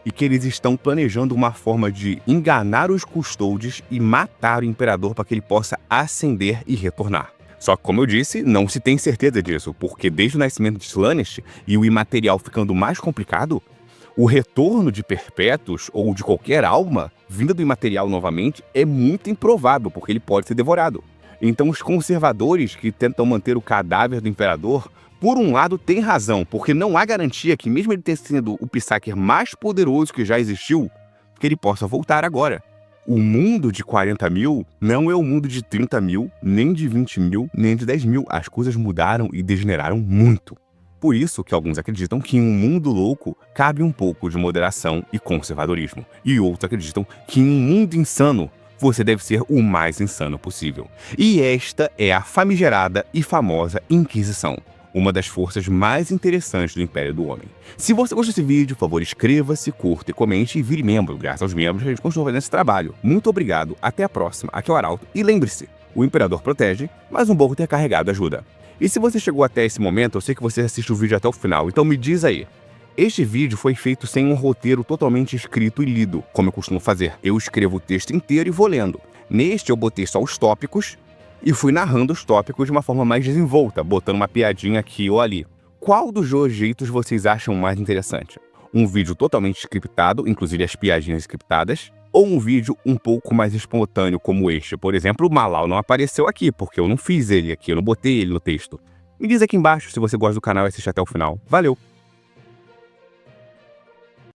e que eles estão planejando uma forma de enganar os custodes e matar o imperador para que ele possa ascender e retornar. Só que, como eu disse, não se tem certeza disso, porque desde o nascimento de Slaanesh e o imaterial ficando mais complicado, o retorno de perpétuos ou de qualquer alma vinda do imaterial novamente é muito improvável, porque ele pode ser devorado. Então os conservadores que tentam manter o cadáver do imperador, por um lado, têm razão, porque não há garantia que, mesmo ele ter sido o Psyker mais poderoso que já existiu, que ele possa voltar agora. O mundo de 40 mil não é o mundo de 30 mil, nem de 20 mil, nem de 10 mil. As coisas mudaram e degeneraram muito. Por isso que alguns acreditam que em um mundo louco cabe um pouco de moderação e conservadorismo. E outros acreditam que em um mundo insano você deve ser o mais insano possível. E esta é a famigerada e famosa Inquisição, uma das forças mais interessantes do Império do Homem. Se você gostou desse vídeo, por favor, inscreva-se, curta e comente e vire membro. Graças aos membros, a gente continua fazendo esse trabalho. Muito obrigado, até a próxima. Aqui é o Arauto. E lembre-se, o Imperador protege, mas um burro ter carregado ajuda. E se você chegou até esse momento, eu sei que você assiste o vídeo até o final, então me diz aí. Este vídeo foi feito sem um roteiro totalmente escrito e lido, como eu costumo fazer. Eu escrevo o texto inteiro e vou lendo. Neste eu botei só os tópicos e fui narrando os tópicos de uma forma mais desenvolta, botando uma piadinha aqui ou ali. Qual dos dois jeitos vocês acham mais interessante? Um vídeo totalmente scriptado, inclusive as piadinhas scriptadas, ou um vídeo um pouco mais espontâneo como este? Por exemplo, o Malau não apareceu aqui, porque eu não fiz ele aqui, eu não botei ele no texto. Me diz aqui embaixo se você gosta do canal e assiste até o final. Valeu!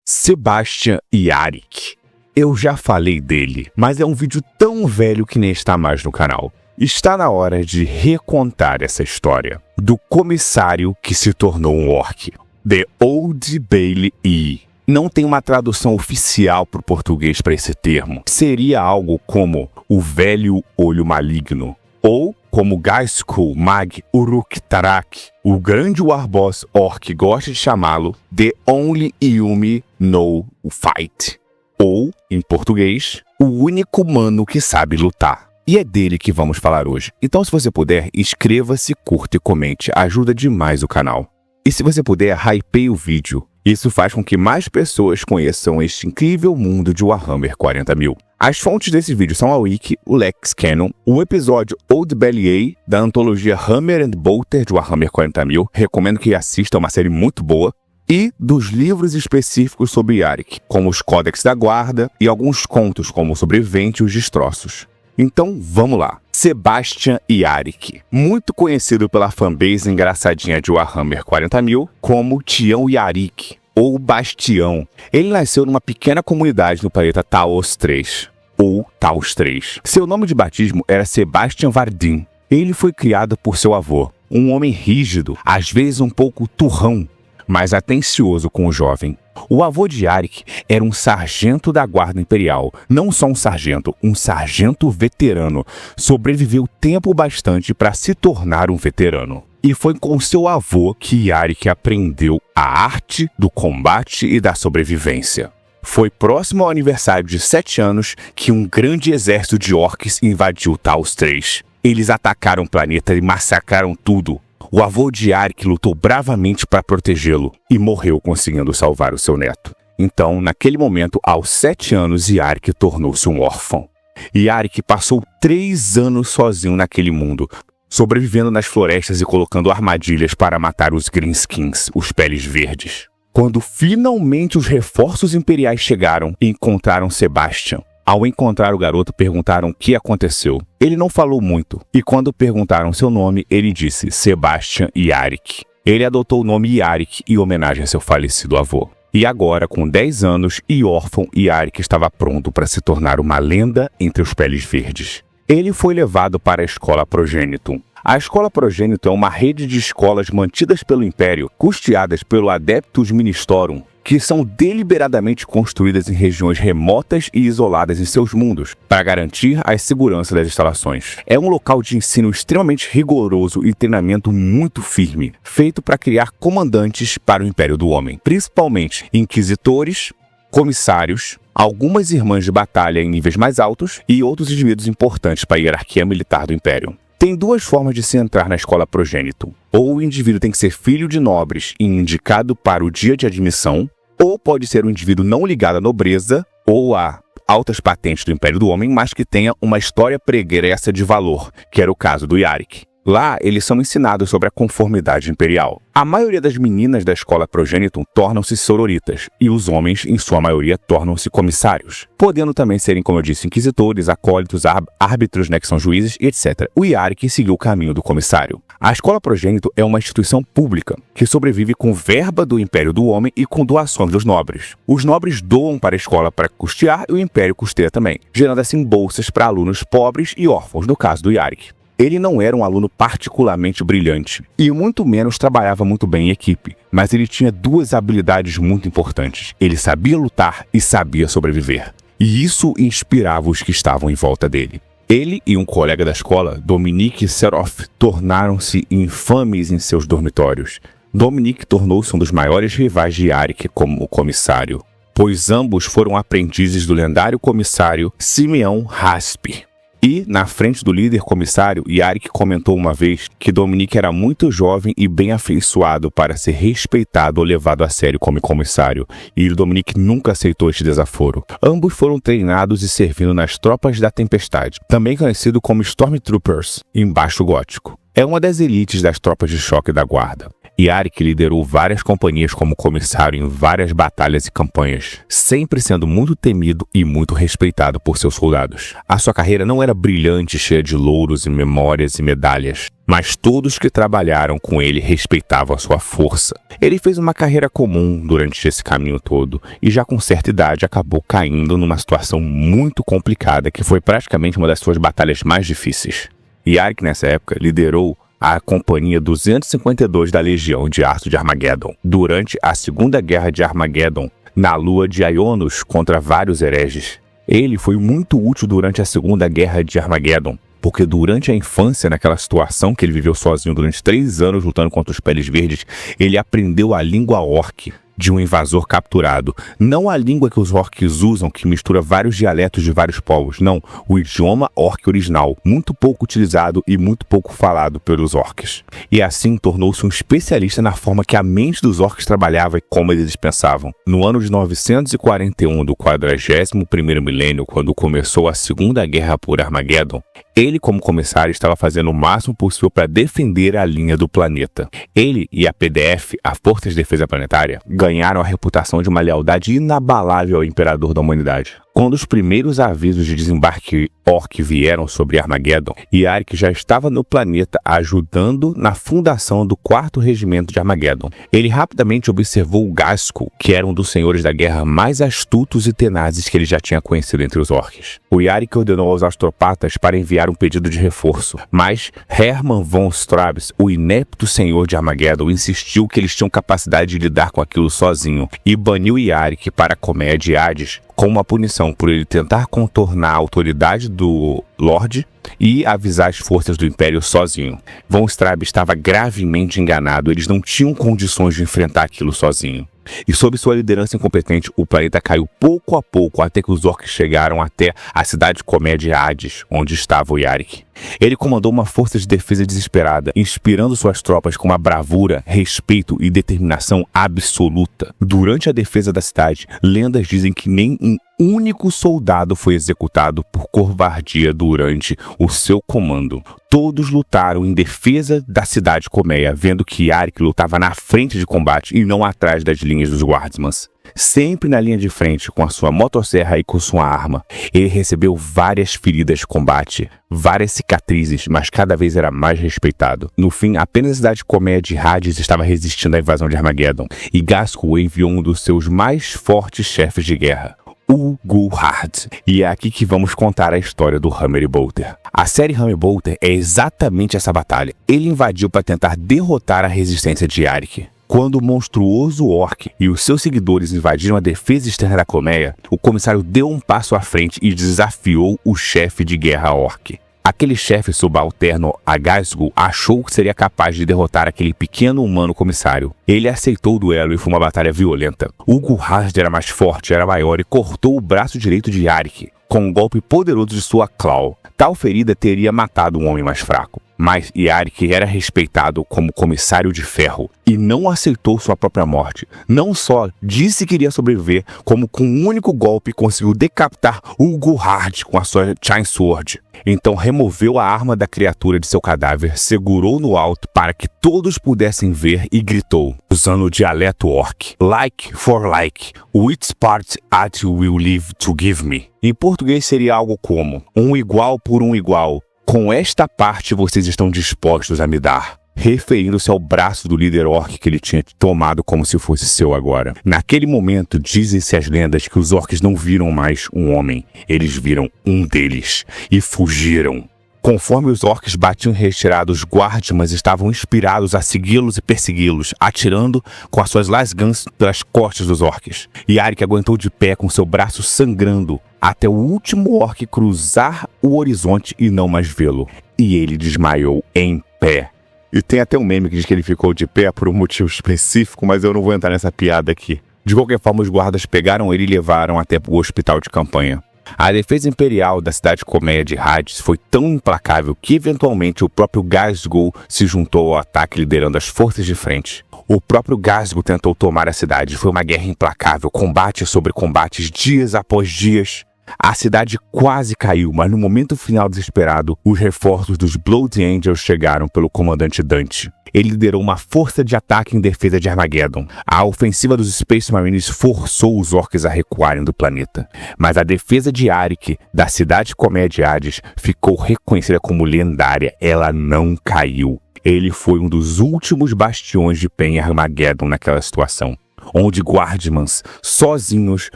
Sebastian Yarrick. Eu já falei dele, mas é um vídeo tão velho que nem está mais no canal. Está na hora de recontar essa história do comissário que se tornou um orc. The Old Bailey E. Não tem uma tradução oficial para o português para esse termo. Seria algo como o velho olho maligno. Ou, como Gaskul Mag Uruk-Tarak, o grande warboss orc gosta de chamá-lo, The Only Yumi No Fight. Ou, em português, o único humano que sabe lutar. E é dele que vamos falar hoje. Então, se você puder, inscreva-se, curta e comente. Ajuda demais o canal. E se você puder, hypeie o vídeo. Isso faz com que mais pessoas conheçam este incrível mundo de Warhammer 40.000. As fontes desse vídeo são a Wiki, o Lex Canon, o episódio Old Bailey A, da antologia Hammer and Bolter de Warhammer 40.000. Recomendo que assista, uma série muito boa. E dos livros específicos sobre Yarrick, como os Códex da Guarda e alguns contos como o Sobrevivente e os Destroços. Então, vamos lá. Sebastian Yarrick, muito conhecido pela fanbase engraçadinha de Warhammer 40.000 como Tião Yarrick, ou Bastião. Ele nasceu numa pequena comunidade no planeta Taos 3, ou Taos 3. Seu nome de batismo era Sebastian Vardin. Ele foi criado por seu avô, um homem rígido, às vezes um pouco turrão, mas atencioso com o jovem. O avô de Yarrick era um sargento da Guarda Imperial. Não só um sargento veterano. Sobreviveu tempo bastante para se tornar um veterano. E foi com seu avô que Yarrick aprendeu a arte do combate e da sobrevivência. Foi próximo ao aniversário de 7 anos que um grande exército de orcs invadiu Taos 3. Eles atacaram o planeta e massacraram tudo. O avô de Yarrick lutou bravamente para protegê-lo e morreu conseguindo salvar o seu neto. Então, naquele momento, aos 7 anos, Yarrick tornou-se um órfão. Yarrick passou 3 anos sozinho naquele mundo, sobrevivendo nas florestas e colocando armadilhas para matar os Greenskins, os Peles Verdes. Quando finalmente os reforços imperiais chegaram e encontraram Sebastian, ao encontrar o garoto, perguntaram o que aconteceu. Ele não falou muito, e quando perguntaram seu nome, ele disse Sebastian Yarrick. Ele adotou o nome Yarrick em homenagem a seu falecido avô. E agora, com 10 anos e órfão, Yarrick estava pronto para se tornar uma lenda entre os Peles Verdes. Ele foi levado para a Escola Progenitum. A Escola Progenitum é uma rede de escolas mantidas pelo Império, custeadas pelo Adeptus Ministorum, que são deliberadamente construídas em regiões remotas e isoladas em seus mundos, para garantir a segurança das instalações. É um local de ensino extremamente rigoroso e treinamento muito firme, feito para criar comandantes para o Império do Homem, principalmente inquisitores, comissários, algumas irmãs de batalha em níveis mais altos e outros indivíduos importantes para a hierarquia militar do Império. Tem 2 formas de se entrar na Escola Progenitum. Ou o indivíduo tem que ser filho de nobres e indicado para o dia de admissão, ou pode ser um indivíduo não ligado à nobreza ou a altas patentes do Império do Homem, mas que tenha uma história pregressa de valor, que era o caso do Yarrick. Lá, eles são ensinados sobre a conformidade imperial. A maioria das meninas da Escola Progenitum tornam-se sororitas, e os homens, em sua maioria, tornam-se comissários, podendo também serem, como eu disse, inquisitores, acólitos, árbitros, né, que são juízes, etc. O Yarrick seguiu o caminho do comissário. A Escola Progenitum é uma instituição pública, que sobrevive com verba do Império do Homem e com doações dos nobres. Os nobres doam para a escola para custear e o Império custeia também, gerando assim bolsas para alunos pobres e órfãos, no caso do Yarrick. Ele não era um aluno particularmente brilhante, e muito menos trabalhava muito bem em equipe, mas ele tinha 2 habilidades muito importantes. Ele sabia lutar e sabia sobreviver. E isso inspirava os que estavam em volta dele. Ele e um colega da escola, Dominique Seroff, tornaram-se infames em seus dormitórios. Dominique tornou-se um dos maiores rivais de Yarrick como comissário, pois ambos foram aprendizes do lendário comissário Simeão Raspe. E, na frente do líder comissário, Yarrick comentou uma vez que Dominique era muito jovem e bem afeiçoado para ser respeitado ou levado a sério como comissário, e Dominique nunca aceitou este desaforo. Ambos foram treinados e servindo nas Tropas da Tempestade, também conhecido como Stormtroopers, em Baixo Gótico. É uma das elites das tropas de choque da Guarda. Yarick liderou várias companhias como comissário em várias batalhas e campanhas, sempre sendo muito temido e muito respeitado por seus soldados. A sua carreira não era brilhante, cheia de louros e memórias e medalhas, mas todos que trabalharam com ele respeitavam a sua força. Ele fez uma carreira comum durante esse caminho todo e já com certa idade acabou caindo numa situação muito complicada que foi praticamente uma das suas batalhas mais difíceis. Yarick nessa época liderou a Companhia 252 da Legião de Aço de Armageddon durante a Segunda Guerra de Armageddon na lua de Ionos contra vários hereges. Ele foi muito útil durante a Segunda Guerra de Armageddon, porque durante a infância, naquela situação que ele viveu sozinho durante 3 anos lutando contra os Peles Verdes, ele aprendeu a língua orc de um invasor capturado. Não a língua que os orcs usam, que mistura vários dialetos de vários povos. Não, o idioma orc original, muito pouco utilizado e muito pouco falado pelos orcs. E assim tornou-se um especialista na forma que a mente dos orcs trabalhava e como eles pensavam. No ano de 941 do 41º milênio, quando começou a Segunda Guerra por Armageddon, ele, como comissário, estava fazendo o máximo possível para defender a linha do planeta. Ele e a PDF, a Força de Defesa Planetária, ganharam a reputação de uma lealdade inabalável ao Imperador da Humanidade. Quando os primeiros avisos de desembarque orc vieram sobre Armageddon, Yarick já estava no planeta ajudando na fundação do 4º Regimento de Armageddon. Ele rapidamente observou o Ghazghkull, que era um dos senhores da guerra mais astutos e tenazes que ele já tinha conhecido entre os orcs. O Yarick ordenou aos astropatas para enviar um pedido de reforço, mas Hermann von Strabes, o inepto senhor de Armageddon, insistiu que eles tinham capacidade de lidar com aquilo sozinho e baniu Yarick para a Colmeia de Hades como uma punição por ele tentar contornar a autoridade do Lorde e avisar as forças do Império sozinho. Von Strabes estava gravemente enganado, eles não tinham condições de enfrentar aquilo sozinho. E sob sua liderança incompetente, o planeta caiu pouco a pouco até que os orcs chegaram até a cidade de Colmeia de Hades, onde estava o Yarick. Ele comandou uma força de defesa desesperada, inspirando suas tropas com uma bravura, respeito e determinação absoluta. Durante a defesa da cidade, lendas dizem que nem um único soldado foi executado por covardia durante o seu comando. Todos lutaram em defesa da cidade de Colmeia, vendo que Yarick lutava na frente de combate e não atrás das linhas dos guardsmans. Sempre na linha de frente, com a sua motosserra e com sua arma. Ele recebeu várias feridas de combate, várias cicatrizes, mas cada vez era mais respeitado. No fim, apenas a cidade de Colmeia de Hades estava resistindo à invasão de Armageddon, e Ghazghkull enviou um dos seus mais fortes chefes de guerra, Ulguhard. E é aqui que vamos contar a história do Hammerbolter. A série Hammerbolter é exatamente essa batalha. Ele invadiu para tentar derrotar a resistência de Yarick. Quando o monstruoso orc e os seus seguidores invadiram a defesa externa da Colmeia, o comissário deu um passo à frente e desafiou o chefe de guerra orc. Aquele chefe subalterno a Ghazghkull achou que seria capaz de derrotar aquele pequeno humano comissário. Ele aceitou o duelo e foi uma batalha violenta. Ulguhard era mais forte, era maior e cortou o braço direito de Yarick com um golpe poderoso de sua claw. Tal ferida teria matado um homem mais fraco. Mas Yarick era respeitado como comissário de ferro e não aceitou sua própria morte. Não só disse que iria sobreviver, como com um único golpe conseguiu decapitar Ulguhard com a sua Chainsword. Então removeu a arma da criatura de seu cadáver, segurou no alto para que todos pudessem ver e gritou, usando o dialeto orc: "Like for like, which part at you will live to give me?" Em português seria algo como: um igual por um igual. Com esta parte vocês estão dispostos a me dar, referindo-se ao braço do líder orc que ele tinha tomado como se fosse seu agora. Naquele momento, dizem-se as lendas que os orcs não viram mais um homem, eles viram um deles e fugiram. Conforme os orcs batiam em retirada, os guardsmans estavam inspirados a segui-los e persegui-los, atirando com as suas lasguns pelas costas dos orcs. Yarick aguentou de pé com seu braço sangrando até o último orc cruzar o horizonte e não mais vê-lo. E ele desmaiou em pé. E tem até um meme que diz que ele ficou de pé por um motivo específico, mas eu não vou entrar nessa piada aqui. De qualquer forma, os guardas pegaram ele e levaram até o hospital de campanha. A defesa imperial da cidade de Colmeia de Hades foi tão implacável que eventualmente o próprio Ghazghkull se juntou ao ataque liderando as forças de frente. O próprio Ghazghkull tentou tomar a cidade. Foi uma guerra implacável, combate sobre combates, dias após dias. A cidade quase caiu, mas no momento final desesperado, os reforços dos Blood Angels chegaram pelo comandante Dante. Ele liderou uma força de ataque em defesa de Armageddon. A ofensiva dos Space Marines forçou os orcs a recuarem do planeta. Mas a defesa de Arik, da cidade colmeia de Hades, ficou reconhecida como lendária. Ela não caiu. Ele foi um dos últimos bastiões de pé em Armageddon naquela situação, onde Guardians sozinhos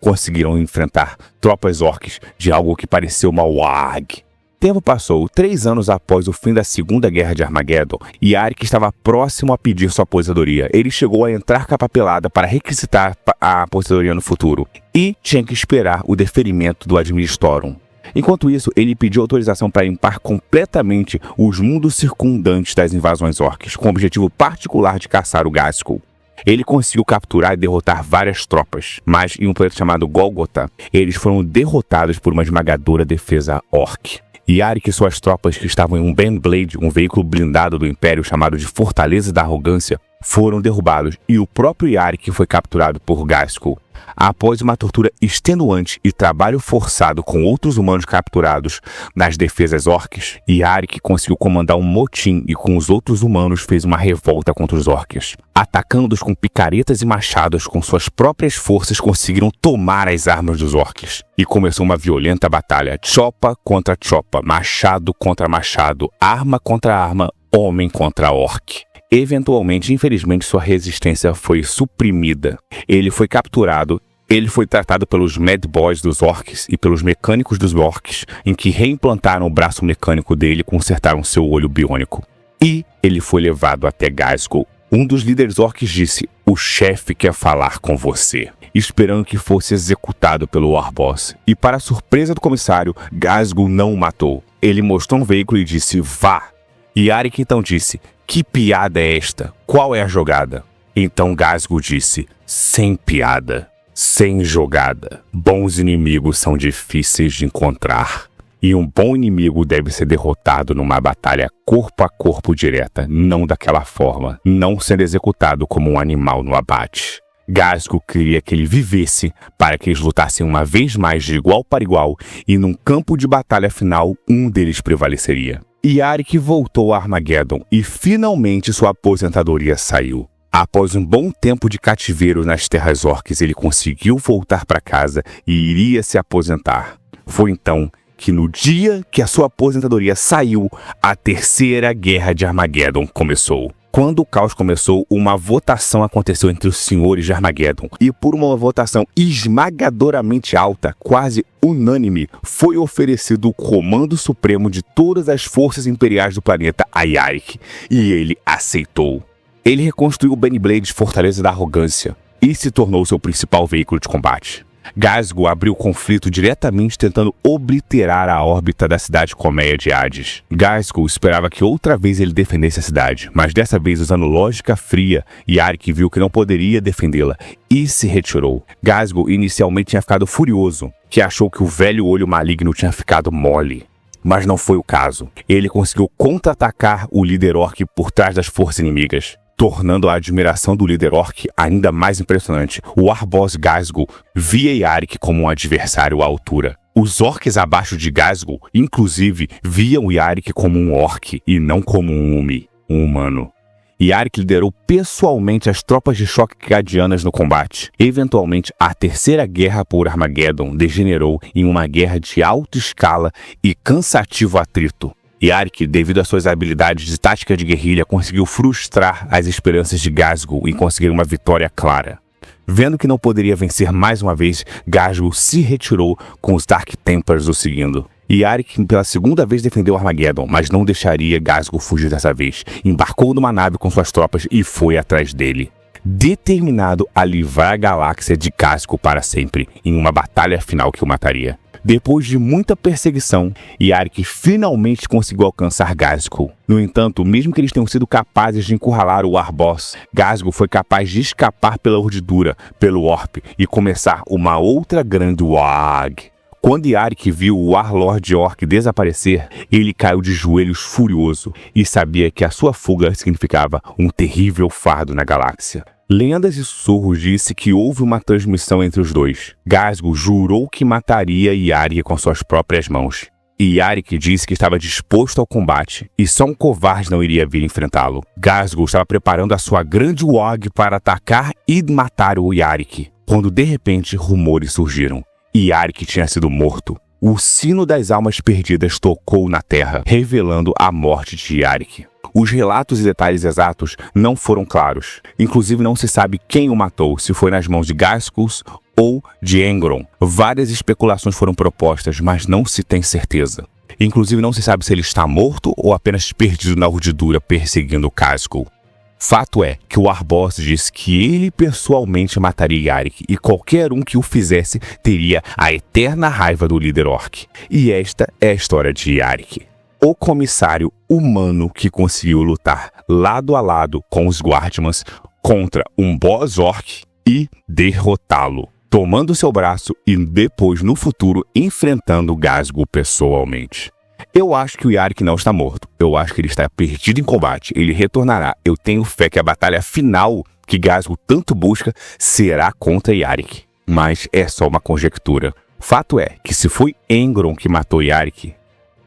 conseguiram enfrentar tropas orcs de algo que pareceu uma WAG. Tempo passou, 3 anos após o fim da Segunda Guerra de Armageddon, e Arik estava próximo a pedir sua aposentadoria. Ele chegou a entrar capa pelada para requisitar a aposentadoria no futuro, e tinha que esperar o deferimento do Administorum. Enquanto isso, ele pediu autorização para limpar completamente os mundos circundantes das invasões orcs, com o objetivo particular de caçar o Ghazghkull. Ele conseguiu capturar e derrotar várias tropas, mas em um planeta chamado Golgotha, eles foram derrotados por uma esmagadora defesa orc. E Arik e suas tropas, que estavam em um Baneblade, um veículo blindado do Império chamado de Fortaleza da Arrogância, foram derrubados, e o próprio Yarick foi capturado por Ghazghkull. Após uma tortura extenuante e trabalho forçado com outros humanos capturados nas defesas orcs, Yarick conseguiu comandar um motim e com os outros humanos fez uma revolta contra os orcs. Atacando-os com picaretas e machados com suas próprias forças, conseguiram tomar as armas dos orcs. E começou uma violenta batalha, chopa contra chopa, machado contra machado, arma contra arma, homem contra orc. Eventualmente, infelizmente, sua resistência foi suprimida. Ele foi capturado. Ele foi tratado pelos Mad Boys dos orcs e pelos mecânicos dos orcs, em que reimplantaram o braço mecânico dele e consertaram seu olho biônico. E ele foi levado até Ghazghkull. Um dos líderes orcs disse: "O chefe quer falar com você", esperando que fosse executado pelo Warboss. E para a surpresa do comissário, Ghazghkull não o matou. Ele mostrou um veículo e disse: "Vá". E Arik então disse: "Que piada é esta? Qual é a jogada?" Então Ghazghkull disse: "Sem piada, sem jogada. Bons inimigos são difíceis de encontrar. E um bom inimigo deve ser derrotado numa batalha corpo a corpo direta, não daquela forma, não sendo executado como um animal no abate." Ghazghkull queria que ele vivesse para que eles lutassem uma vez mais de igual para igual e num campo de batalha final, um deles prevaleceria. E Arik voltou a Armageddon e finalmente sua aposentadoria saiu. Após um bom tempo de cativeiro nas terras orcs, ele conseguiu voltar para casa e iria se aposentar. Foi então que no dia que a sua aposentadoria saiu, a Terceira Guerra de Armageddon começou. Quando o caos começou, uma votação aconteceu entre os senhores de Armageddon e por uma votação esmagadoramente alta, quase unânime, foi oferecido o comando supremo de todas as forças imperiais do planeta a Yarick, e ele aceitou. Ele reconstruiu o Baneblade Fortaleza da Arrogância e se tornou seu principal veículo de combate. Ghazghkull abriu o conflito diretamente tentando obliterar a órbita da cidade colmeia de Hades. Ghazghkull esperava que outra vez ele defendesse a cidade, mas dessa vez usando lógica fria, Yarick viu que não poderia defendê-la e se retirou. Ghazghkull inicialmente tinha ficado furioso, que achou que o velho olho maligno tinha ficado mole. Mas não foi o caso. Ele conseguiu contra-atacar o líder orc por trás das forças inimigas, tornando a admiração do líder orc ainda mais impressionante. O Warboss Ghazghkull via Yarick como um adversário à altura. Os orcs abaixo de Ghazghkull, inclusive, viam Yarick como um orc e não como um Umi, um humano. Yarick liderou pessoalmente as tropas de choque gadianas no combate. Eventualmente, a Terceira Guerra por Armageddon degenerou em uma guerra de alta escala e cansativo atrito. Yarick, devido às suas habilidades de tática de guerrilha, conseguiu frustrar as esperanças de Ghazghkull em conseguir uma vitória clara. Vendo que não poderia vencer mais uma vez, Ghazghkull se retirou com os Dark Templars o seguindo. Yarick pela segunda vez defendeu Armageddon, mas não deixaria Ghazghkull fugir dessa vez. Embarcou numa nave com suas tropas e foi atrás dele, determinado a livrar a galáxia de Ghazghkull para sempre, em uma batalha final que o mataria. Depois de muita perseguição, Yarick finalmente conseguiu alcançar Ghazghkull. No entanto, mesmo que eles tenham sido capazes de encurralar o Warboss, Ghazghkull foi capaz de escapar pela urdidura, pelo Warp, e começar uma outra grande WAG. Quando Yarick viu o Warlord Orc desaparecer, ele caiu de joelhos furioso e sabia que a sua fuga significava um terrível fardo na galáxia. Lendas e sussurros disse que houve uma transmissão entre os dois. Ghazghkull jurou que mataria Yarick com suas próprias mãos. E Yarick disse que estava disposto ao combate e só um covarde não iria vir enfrentá-lo. Ghazghkull estava preparando a sua grande Warg para atacar e matar o Yarick, quando de repente rumores surgiram. Yarick tinha sido morto. O sino das almas perdidas tocou na terra, revelando a morte de Yarick. Os relatos e detalhes exatos não foram claros. Inclusive não se sabe quem o matou, se foi nas mãos de Ghazghkull ou de Engron. Várias especulações foram propostas, mas não se tem certeza. Inclusive não se sabe se ele está morto ou apenas perdido na urdidura perseguindo Ghazghkull. Fato é que o Arboss disse que ele pessoalmente mataria Yarick e qualquer um que o fizesse teria a eterna raiva do líder orc. E esta é a história de Yarick, o comissário humano que conseguiu lutar lado a lado com os Guardians contra um boss orc e derrotá-lo, tomando seu braço e depois no futuro enfrentando Ghazghkull pessoalmente. Eu acho que o Yarick não está morto. Eu acho que ele está perdido em combate. Ele retornará. Eu tenho fé que a batalha final que Ghazghkull tanto busca será contra Yarick. Mas é só uma conjectura. Fato é que se foi Engron que matou Yarick,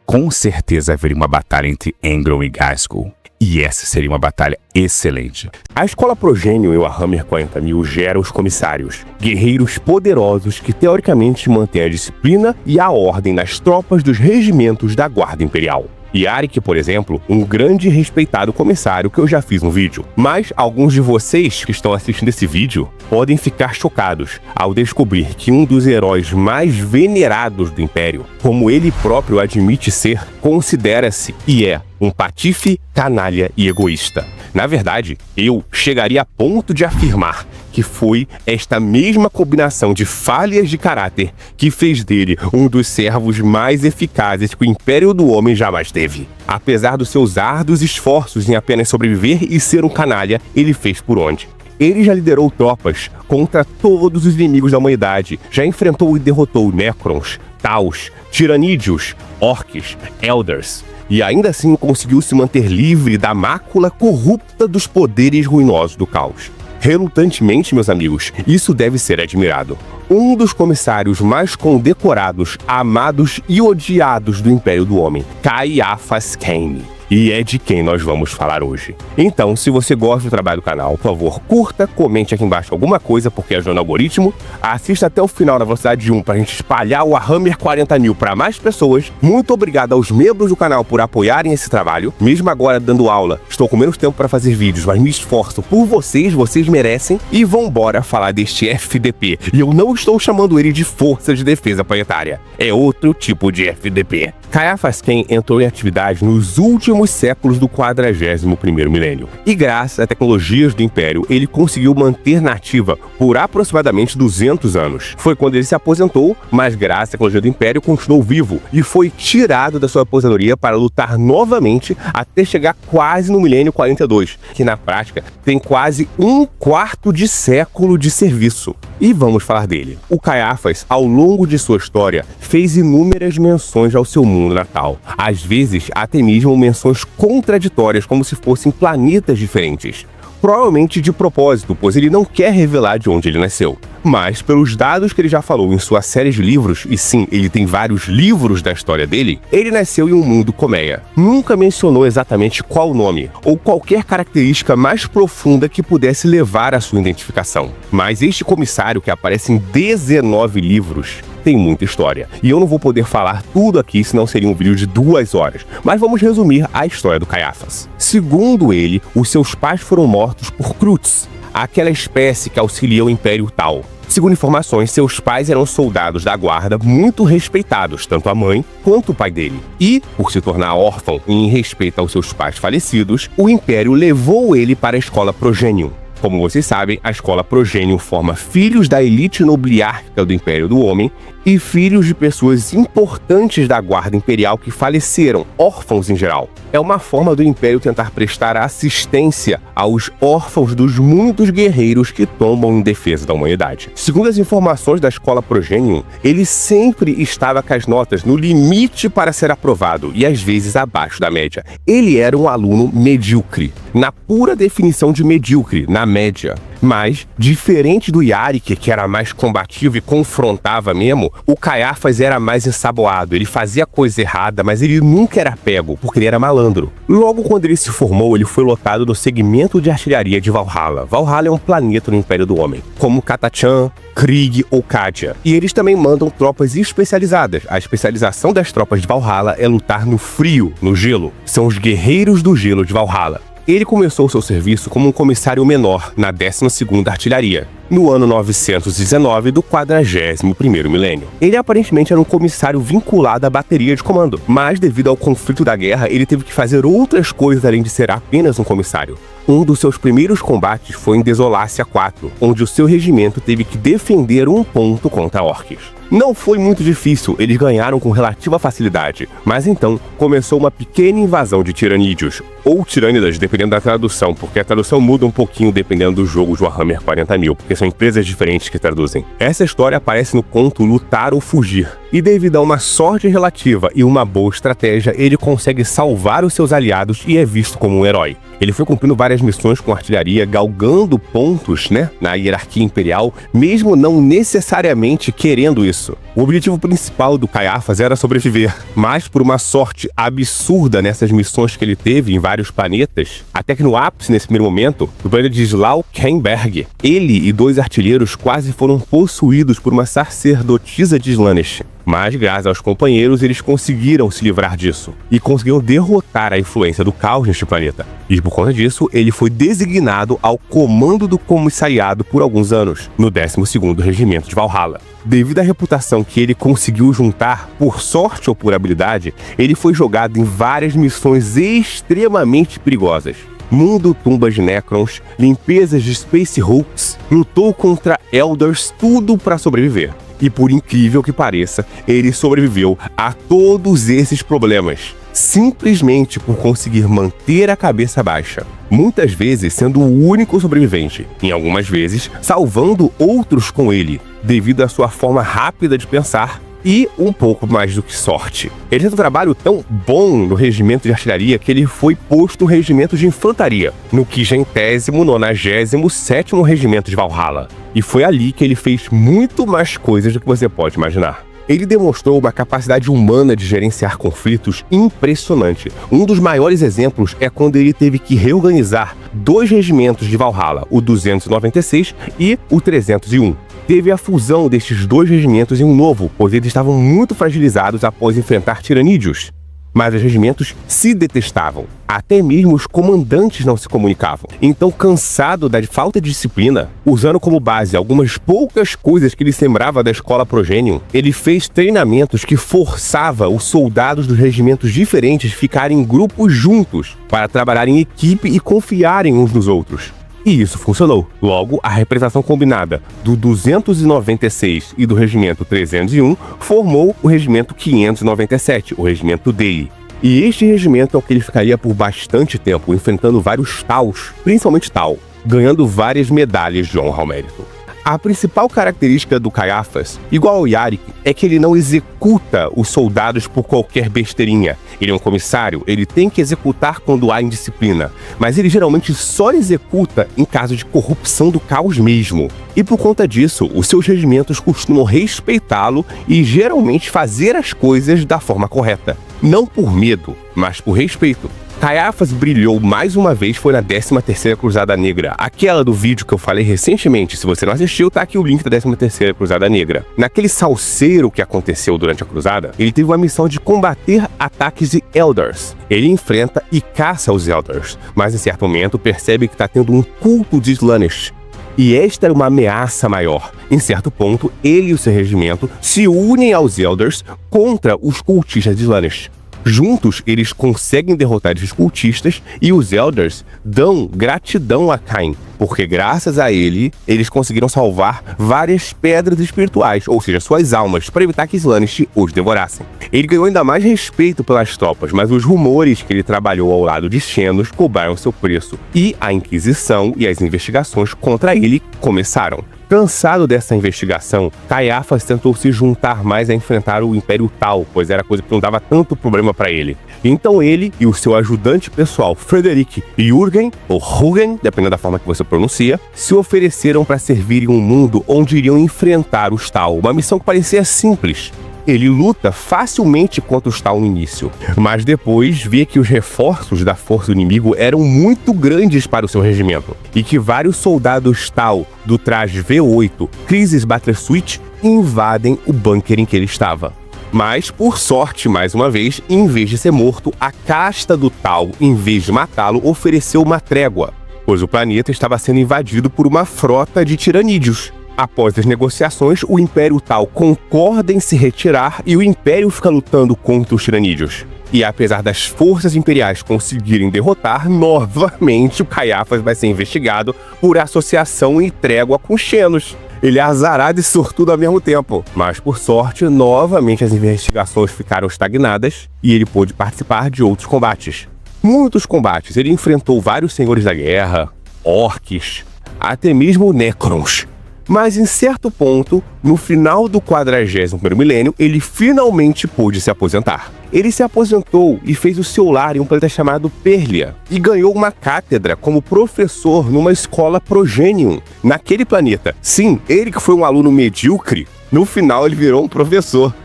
com certeza haveria uma batalha entre Engron e Ghazghkull. E essa seria uma batalha excelente. A Escola Progênio e o Warhammer 40.000 geram os comissários, guerreiros poderosos que teoricamente mantêm a disciplina e a ordem nas tropas dos regimentos da Guarda Imperial. Yarick, por exemplo, um grande e respeitado comissário que eu já fiz um vídeo. Mas alguns de vocês que estão assistindo esse vídeo podem ficar chocados ao descobrir que um dos heróis mais venerados do Império, como ele próprio admite ser, considera-se e é um patife, canalha e egoísta. Na verdade, eu chegaria a ponto de afirmar que foi esta mesma combinação de falhas de caráter que fez dele um dos servos mais eficazes que o Império do Homem jamais teve. Apesar dos seus árduos esforços em apenas sobreviver e ser um canalha, ele fez por onde? Ele já liderou tropas contra todos os inimigos da humanidade, já enfrentou e derrotou Necrons, Taus, Tiranídeos, Orcs, Elders, e ainda assim conseguiu se manter livre da mácula corrupta dos poderes ruinosos do caos. Relutantemente, meus amigos, isso deve ser admirado. Um dos comissários mais condecorados, amados e odiados do Império do Homem, Caiaphas Cain. E é de quem nós vamos falar hoje. Então, se você gosta do trabalho do canal, por favor, curta, comente aqui embaixo alguma coisa, porque ajuda no algoritmo. Assista até o final na velocidade de 1 pra gente espalhar o Warhammer 40.000 para mais pessoas. Muito obrigado aos membros do canal por apoiarem esse trabalho. Mesmo agora dando aula, estou com menos tempo para fazer vídeos, mas me esforço por vocês, vocês merecem. E vambora falar deste FDP. E eu não estou chamando ele de Força de Defesa Planetária. É outro tipo de FDP. Caiaphas Cain entrou em atividade nos últimos séculos do 41º milênio. E graças a tecnologias do Império, ele conseguiu manter na ativa por aproximadamente 200 anos. Foi quando ele se aposentou, mas graças à tecnologia do Império continuou vivo e foi tirado da sua aposentadoria para lutar novamente até chegar quase no milênio 42, que na prática tem quase um quarto de século de serviço. E vamos falar dele. O Caiaphas, ao longo de sua história, fez inúmeras menções ao seu mundo natal. Às vezes, até mesmo menções contraditórias, como se fossem planetas diferentes. Provavelmente de propósito, pois ele não quer revelar de onde ele nasceu. Mas, pelos dados que ele já falou em sua série de livros, e sim, ele tem vários livros da história dele, ele nasceu em um mundo colmeia. Nunca mencionou exatamente qual nome, ou qualquer característica mais profunda que pudesse levar à sua identificação. Mas este comissário, que aparece em 19 livros, tem muita história. E eu não vou poder falar tudo aqui, senão seria um vídeo de 2 horas. Mas vamos resumir a história do Caiaphas. Segundo ele, os seus pais foram mortos por Krutz, aquela espécie que auxilia o Império Tal. Segundo informações, seus pais eram soldados da guarda muito respeitados, tanto a mãe quanto o pai dele. E, por se tornar órfão em respeito aos seus pais falecidos, o Império levou ele para a Escola Progênio. Como vocês sabem, a Escola Progênio forma filhos da elite nobiliárquica do Império do Homem e filhos de pessoas importantes da Guarda Imperial que faleceram, órfãos em geral. É uma forma do Império tentar prestar assistência aos órfãos dos muitos guerreiros que tombam em defesa da humanidade. Segundo as informações da Escola Progênio, ele sempre estava com as notas no limite para ser aprovado e às vezes abaixo da média. Ele era um aluno medíocre, na pura definição de medíocre, na média. Mas, diferente do Yarick, que era mais combativo e confrontava mesmo, o Caiaphas era mais ensaboado. Ele fazia coisa errada, mas ele nunca era pego, porque ele era malandro. Logo quando ele se formou, ele foi lotado no segmento de artilharia de Valhalla. Valhalla é um planeta no Império do Homem, como Catachan, Krieg ou Kadia. E eles também mandam tropas especializadas. A especialização das tropas de Valhalla é lutar no frio, no gelo. São os guerreiros do gelo de Valhalla. Ele começou seu serviço como um comissário menor na 12ª Artilharia, no ano 919 do 41º milênio. Ele aparentemente era um comissário vinculado à bateria de comando, mas devido ao conflito da guerra, ele teve que fazer outras coisas além de ser apenas um comissário. Um dos seus primeiros combates foi em Desolácia 4, onde o seu regimento teve que defender um ponto contra orques. Não foi muito difícil, eles ganharam com relativa facilidade, mas então começou uma pequena invasão de tiranídeos, ou tirânidas, dependendo da tradução, porque a tradução muda um pouquinho dependendo do jogo de Warhammer 40.000, porque são empresas diferentes que traduzem. Essa história aparece no conto Lutar ou Fugir, e devido a uma sorte relativa e uma boa estratégia, ele consegue salvar os seus aliados e é visto como um herói. Ele foi cumprindo várias missões com artilharia, galgando pontos, na hierarquia imperial, mesmo não necessariamente querendo isso. O objetivo principal do Caiaphas era sobreviver, mas por uma sorte absurda nessas missões que ele teve em vários planetas, até que no ápice nesse primeiro momento, no planeta de Slaukenberg, ele e 2 artilheiros quase foram possuídos por uma sacerdotisa de Slaanesh. Mas, graças aos companheiros, eles conseguiram se livrar disso e conseguiram derrotar a influência do caos neste planeta. E por conta disso, ele foi designado ao comando do comissariado por alguns anos, no 12º Regimento de Valhalla. Devido à reputação que ele conseguiu juntar, por sorte ou por habilidade, ele foi jogado em várias missões extremamente perigosas. Mundo tumbas de Necrons, limpezas de Space Hulks, lutou contra Elders, tudo para sobreviver. E por incrível que pareça, ele sobreviveu a todos esses problemas, simplesmente por conseguir manter a cabeça baixa. Muitas vezes sendo o único sobrevivente, em algumas vezes salvando outros com ele, devido à sua forma rápida de pensar e um pouco mais do que sorte. Ele fez um trabalho tão bom no regimento de artilharia que ele foi posto no regimento de infantaria, no 597º Regimento de Valhalla. E foi ali que ele fez muito mais coisas do que você pode imaginar. Ele demonstrou uma capacidade humana de gerenciar conflitos impressionante. Um dos maiores exemplos é quando ele teve que reorganizar 2 regimentos de Valhalla, o 296 e o 301. Teve a fusão destes 2 regimentos em um novo, pois eles estavam muito fragilizados após enfrentar tiranídeos. Mas os regimentos se detestavam. Até mesmo os comandantes não se comunicavam. Então, cansado da falta de disciplina, usando como base algumas poucas coisas que ele se lembrava da escola Progenium, ele fez treinamentos que forçava os soldados dos regimentos diferentes ficarem em grupos juntos para trabalhar em equipe e confiarem uns nos outros. E isso funcionou. Logo, a representação combinada do 296 e do regimento 301 formou o regimento 597, o regimento Dei. E este regimento é o que ele ficaria por bastante tempo, enfrentando vários Taus, principalmente Tau, ganhando várias medalhas de honra ao mérito. A principal característica do Caiaphas, igual ao Yarick, é que ele não executa os soldados por qualquer besteirinha. Ele é um comissário, ele tem que executar quando há indisciplina, mas ele geralmente só executa em caso de corrupção do caos mesmo. E por conta disso, os seus regimentos costumam respeitá-lo e geralmente fazer as coisas da forma correta. Não por medo, mas por respeito. Caiaphas brilhou mais uma vez foi na 13ª Cruzada Negra, aquela do vídeo que eu falei recentemente. Se você não assistiu, tá aqui o link da 13ª Cruzada Negra. Naquele salseiro que aconteceu durante a cruzada, ele teve uma missão de combater ataques de Elders. Ele enfrenta e caça os Elders, mas em certo momento percebe que está tendo um culto de Slaanesh. E esta era uma ameaça maior. Em certo ponto, ele e o seu regimento se unem aos Elders contra os cultistas de Slaanesh. Juntos, eles conseguem derrotar esses cultistas e os Elders dão gratidão a Cain, porque graças a ele, eles conseguiram salvar várias pedras espirituais, ou seja, suas almas, para evitar que Slaanesh os devorassem. Ele ganhou ainda mais respeito pelas tropas, mas os rumores que ele trabalhou ao lado de Xenos cobraram seu preço, e a Inquisição e as investigações contra ele começaram. Cansado dessa investigação, Caiafas tentou se juntar mais a enfrentar o Império Tal, pois era coisa que não dava tanto problema para ele. Então ele e o seu ajudante pessoal, Frederick Jürgen, ou Hugen, dependendo da forma que você pronuncia, se ofereceram para servir em um mundo onde iriam enfrentar os Tal, uma missão que parecia simples. Ele luta facilmente contra os Tal no início, mas depois vê que os reforços da força do inimigo eram muito grandes para o seu regimento, e que vários soldados Tal do traje V8 Crisis Battle Suite invadem o bunker em que ele estava. Mas, por sorte, mais uma vez, em vez de ser morto, a casta do Tal, em vez de matá-lo, ofereceu uma trégua, pois o planeta estava sendo invadido por uma frota de tiranídeos. Após as negociações, o Império Tal concorda em se retirar e o Império fica lutando contra os tiranídeos. E apesar das forças imperiais conseguirem derrotar, novamente o Caiafas vai ser investigado por associação e trégua com Xenos. Ele é azarado e sortudo ao mesmo tempo. Mas, por sorte, novamente as investigações ficaram estagnadas e ele pôde participar de outros combates. Muitos combates. Ele enfrentou vários senhores da guerra, orques, até mesmo Necrons. Mas em certo ponto, no final do 41º milênio, ele finalmente pôde se aposentar. Ele se aposentou e fez o seu lar em um planeta chamado Perlia, e ganhou uma cátedra como professor numa escola Progenium, naquele planeta. Sim, ele que foi um aluno medíocre, no final ele virou um professor.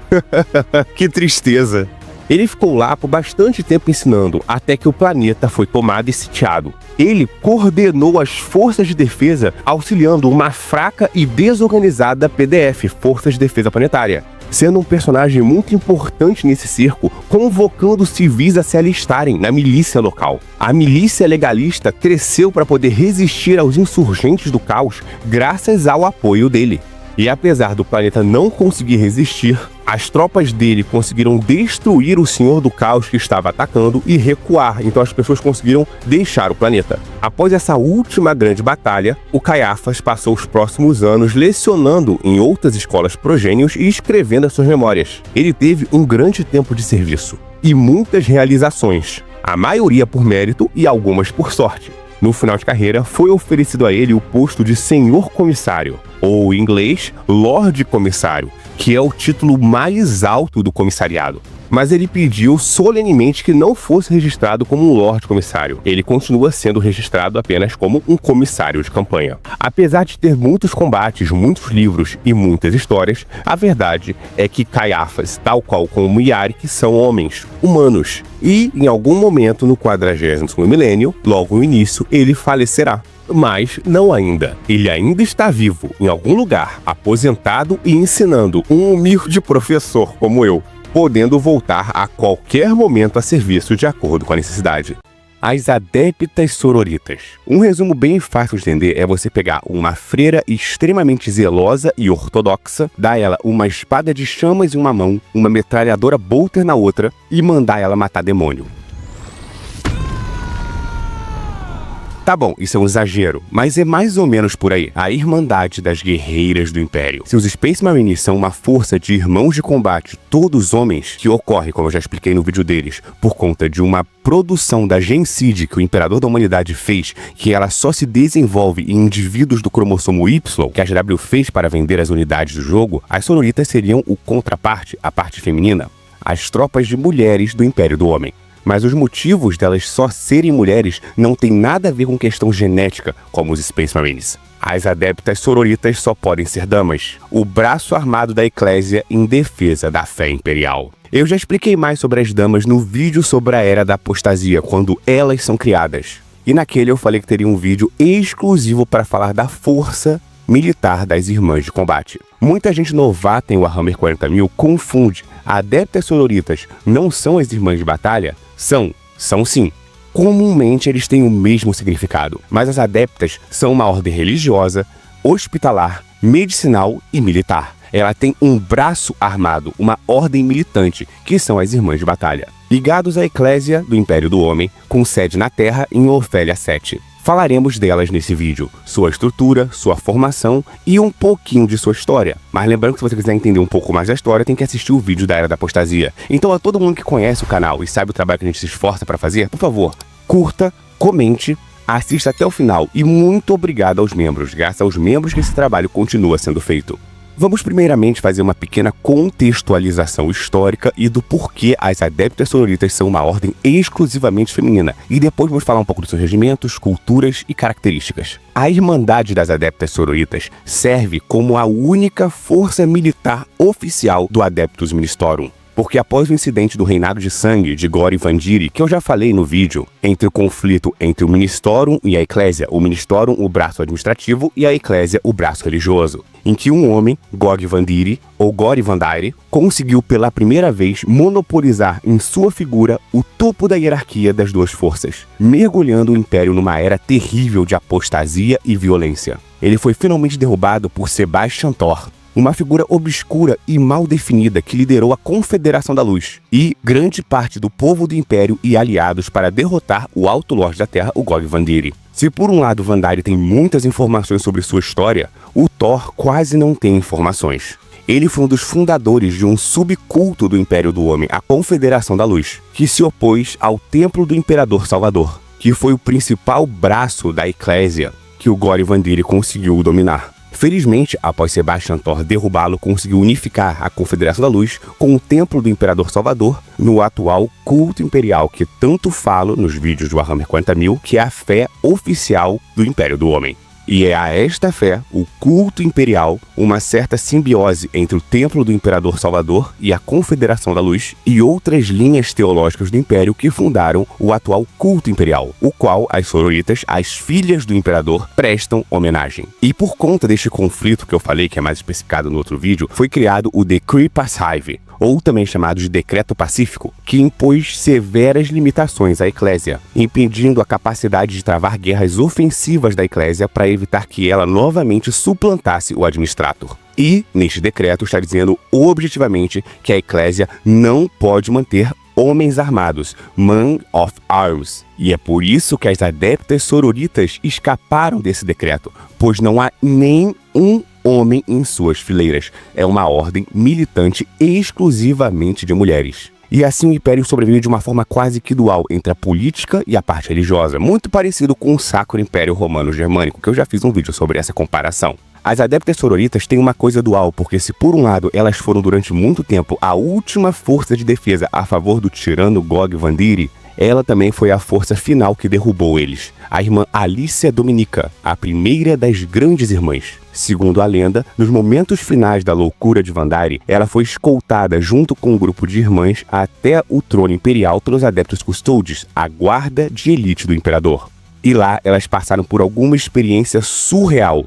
Que tristeza. Ele ficou lá por bastante tempo ensinando, até que o planeta foi tomado e sitiado. Ele coordenou as forças de defesa, auxiliando uma fraca e desorganizada PDF, Forças de Defesa Planetária, sendo um personagem muito importante nesse cerco, convocando civis a se alistarem na milícia local. A milícia legalista cresceu para poder resistir aos insurgentes do caos, graças ao apoio dele. E apesar do planeta não conseguir resistir, as tropas dele conseguiram destruir o Senhor do Caos que estava atacando e recuar, então as pessoas conseguiram deixar o planeta. Após essa última grande batalha, o Caiafas passou os próximos anos lecionando em outras escolas progênios e escrevendo as suas memórias. Ele teve um grande tempo de serviço e muitas realizações, a maioria por mérito e algumas por sorte. No final de carreira, foi oferecido a ele o posto de Senhor Comissário, ou em inglês, Lorde Comissário, que é o título mais alto do comissariado. Mas ele pediu solenemente que não fosse registrado como um Lorde Comissário. Ele continua sendo registrado apenas como um comissário de campanha. Apesar de ter muitos combates, muitos livros e muitas histórias, a verdade é que Caiafas, tal qual como Yarick, são homens, humanos. E, em algum momento no 42º milênio, logo no início, ele falecerá. Mas não ainda. Ele ainda está vivo, em algum lugar, aposentado e ensinando, um humilde professor como eu, podendo voltar a qualquer momento a serviço de acordo com a necessidade. As Adeptas Sororitas. Um resumo bem fácil de entender é você pegar uma freira extremamente zelosa e ortodoxa, dar ela uma espada de chamas em uma mão, uma metralhadora bolter na outra e mandar ela matar demônio. Tá bom, isso é um exagero, mas é mais ou menos por aí. A Irmandade das Guerreiras do Império. Seus Space Marines são uma força de irmãos de combate, todos homens, que ocorre, como eu já expliquei no vídeo deles, por conta de uma produção da Gensid que o Imperador da Humanidade fez, que ela só se desenvolve em indivíduos do cromossomo Y, que a GW fez para vender as unidades do jogo. As Sororitas seriam o contraparte, a parte feminina, as tropas de mulheres do Império do Homem. Mas os motivos delas só serem mulheres não tem nada a ver com questão genética, como os Space Marines. As Adeptas Sororitas só podem ser damas, o braço armado da Eclésia em defesa da fé imperial. Eu já expliquei mais sobre as damas no vídeo sobre a Era da Apostasia, quando elas são criadas. E naquele eu falei que teria um vídeo exclusivo para falar da força militar das Irmãs de Combate. Muita gente novata em Warhammer 40.000 confunde. Adeptas Sororitas não são as Irmãs de Batalha? São sim. Comumente eles têm o mesmo significado, mas as adeptas são uma ordem religiosa, hospitalar, medicinal e militar. Ela tem um braço armado, uma ordem militante, que são as Irmãs de Batalha, ligados à Eclésia do Império do Homem, com sede na Terra em Orphélia 7. Falaremos delas nesse vídeo, sua estrutura, sua formação e um pouquinho de sua história. Mas lembrando que se você quiser entender um pouco mais da história, tem que assistir o vídeo da Era da Apostasia. Então a todo mundo que conhece o canal e sabe o trabalho que a gente se esforça para fazer, por favor, curta, comente, Assista até o final e muito obrigado aos membros. Graças aos membros que esse trabalho continua sendo feito. Vamos primeiramente fazer uma pequena contextualização histórica e do porquê as Adeptas Sororitas são uma ordem exclusivamente feminina, e depois vamos falar um pouco dos seus regimentos, culturas e características. A Irmandade das Adeptas Sororitas serve como a única força militar oficial do Adeptus Ministorum. Porque após o incidente do Reinado de Sangue de Gori Vandiri, que eu já falei no vídeo, entre o conflito entre o Ministorum e a Eclésia, o Ministorum o braço administrativo e a Eclésia o braço religioso, em que um homem, Gori Vandiri, ou Gori Vandaire, conseguiu pela primeira vez monopolizar em sua figura o topo da hierarquia das duas forças, mergulhando o Império numa era terrível de apostasia e violência. Ele foi finalmente derrubado por Sebastian Thor, uma figura obscura e mal definida que liderou a Confederação da Luz e grande parte do povo do Império e aliados para derrotar o Alto Lorde da Terra, o Gori Vandiri. Se por um lado Vandaire tem muitas informações sobre sua história, o Thor quase não tem informações. Ele foi um dos fundadores de um subculto do Império do Homem, a Confederação da Luz, que se opôs ao Templo do Imperador Salvador, que foi o principal braço da Eclésia que o Gori Vandiri conseguiu dominar. Felizmente, após Sebastian Thor derrubá-lo, conseguiu unificar a Confederação da Luz com o Templo do Imperador Salvador no atual culto imperial que tanto falo nos vídeos do Warhammer 40.000, que é a fé oficial do Império do Homem. E é a esta fé, o culto imperial, uma certa simbiose entre o Templo do Imperador Salvador e a Confederação da Luz e outras linhas teológicas do Império que fundaram o atual culto imperial, o qual as sororitas, as filhas do Imperador, prestam homenagem. E por conta deste conflito que eu falei, que é mais especificado no outro vídeo, foi criado o Decree Passive, ou também chamado de Decreto Pacífico, que impôs severas limitações à Eclésia, impedindo a capacidade de travar guerras ofensivas da Eclésia para evitar que ela novamente suplantasse o Administrator. E, neste decreto, está dizendo objetivamente que a Eclésia não pode manter homens armados, Man of Arms. E é por isso que as Adeptas Sororitas escaparam desse decreto, pois não há nem um homem em suas fileiras. É uma ordem militante exclusivamente de mulheres. E assim o Império sobrevive de uma forma quase que dual entre a política e a parte religiosa, muito parecido com o Sacro Império Romano Germânico, que eu já fiz um vídeo sobre essa comparação. As Adeptas Sororitas têm uma coisa dual, porque se por um lado elas foram durante muito tempo a última força de defesa a favor do tirano Gori Vandiri, ela também foi a força final que derrubou eles, a irmã Alicia Dominica, a primeira das grandes irmãs. Segundo a lenda, nos momentos finais da loucura de Vandaire, ela foi escoltada junto com um grupo de irmãs até o trono imperial pelos Adeptus Custodes, a guarda de elite do imperador. E lá elas passaram por alguma experiência surreal.